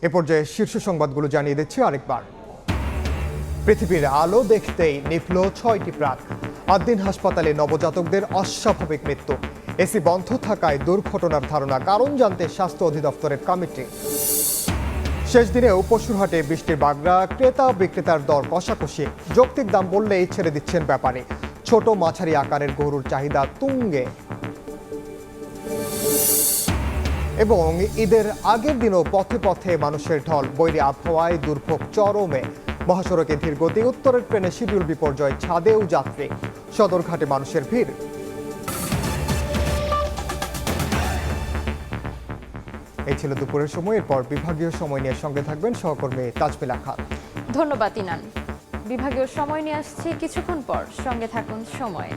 এ পর্যায়ে শীর্ষ সংবাদগুলো জানিয়ে দিচ্ছি আরেকবার। পৃথিবীর আলো দেখতেই নিভল 6টি প্রাণ। আদ্দিন হাসপাতালে নবজাতকদের অস্বাভাবিক মৃত্যু। এসি বন্ধ থাকায় দুর্ঘটনার ধারণা, কারণ জানতে স্বাস্থ্য অধিদপ্তরের কমিটি। শেষ দিনেও পশুরহাটে বৃষ্টির বাগড়া, ক্রেতা বিক্রেতার দর কষাকষি। যৌক্তিক দাম বললেই ছেড়ে দিচ্ছেন ব্যাপারী। ছোট মাঝারি আকারের গরুর চাহিদা তুঙ্গে। এবং ঈদের আগের দিনও পথে পথে মানুষের ঢল। বৈরী আবহাওয়ায় দুর্ভোগ চরমে। মহাসড়কে ধীর গতি, উত্তরের ট্রেনে শিডিউল বিপর্যয়, ছাদেও যাত্রী। সদরঘাটে মানুষের ভিড়। এই ছিল দুপুরের সময়। এরপর বিভাগীয় সময় নিয়ে সঙ্গে থাকবেন সহকর্মী তাজমিলা খান। ধন্যবাদ ইনান। বিভাগীয় সময় নিয়ে আসছি কিছুক্ষণ পর, সঙ্গে থাকুন সময়।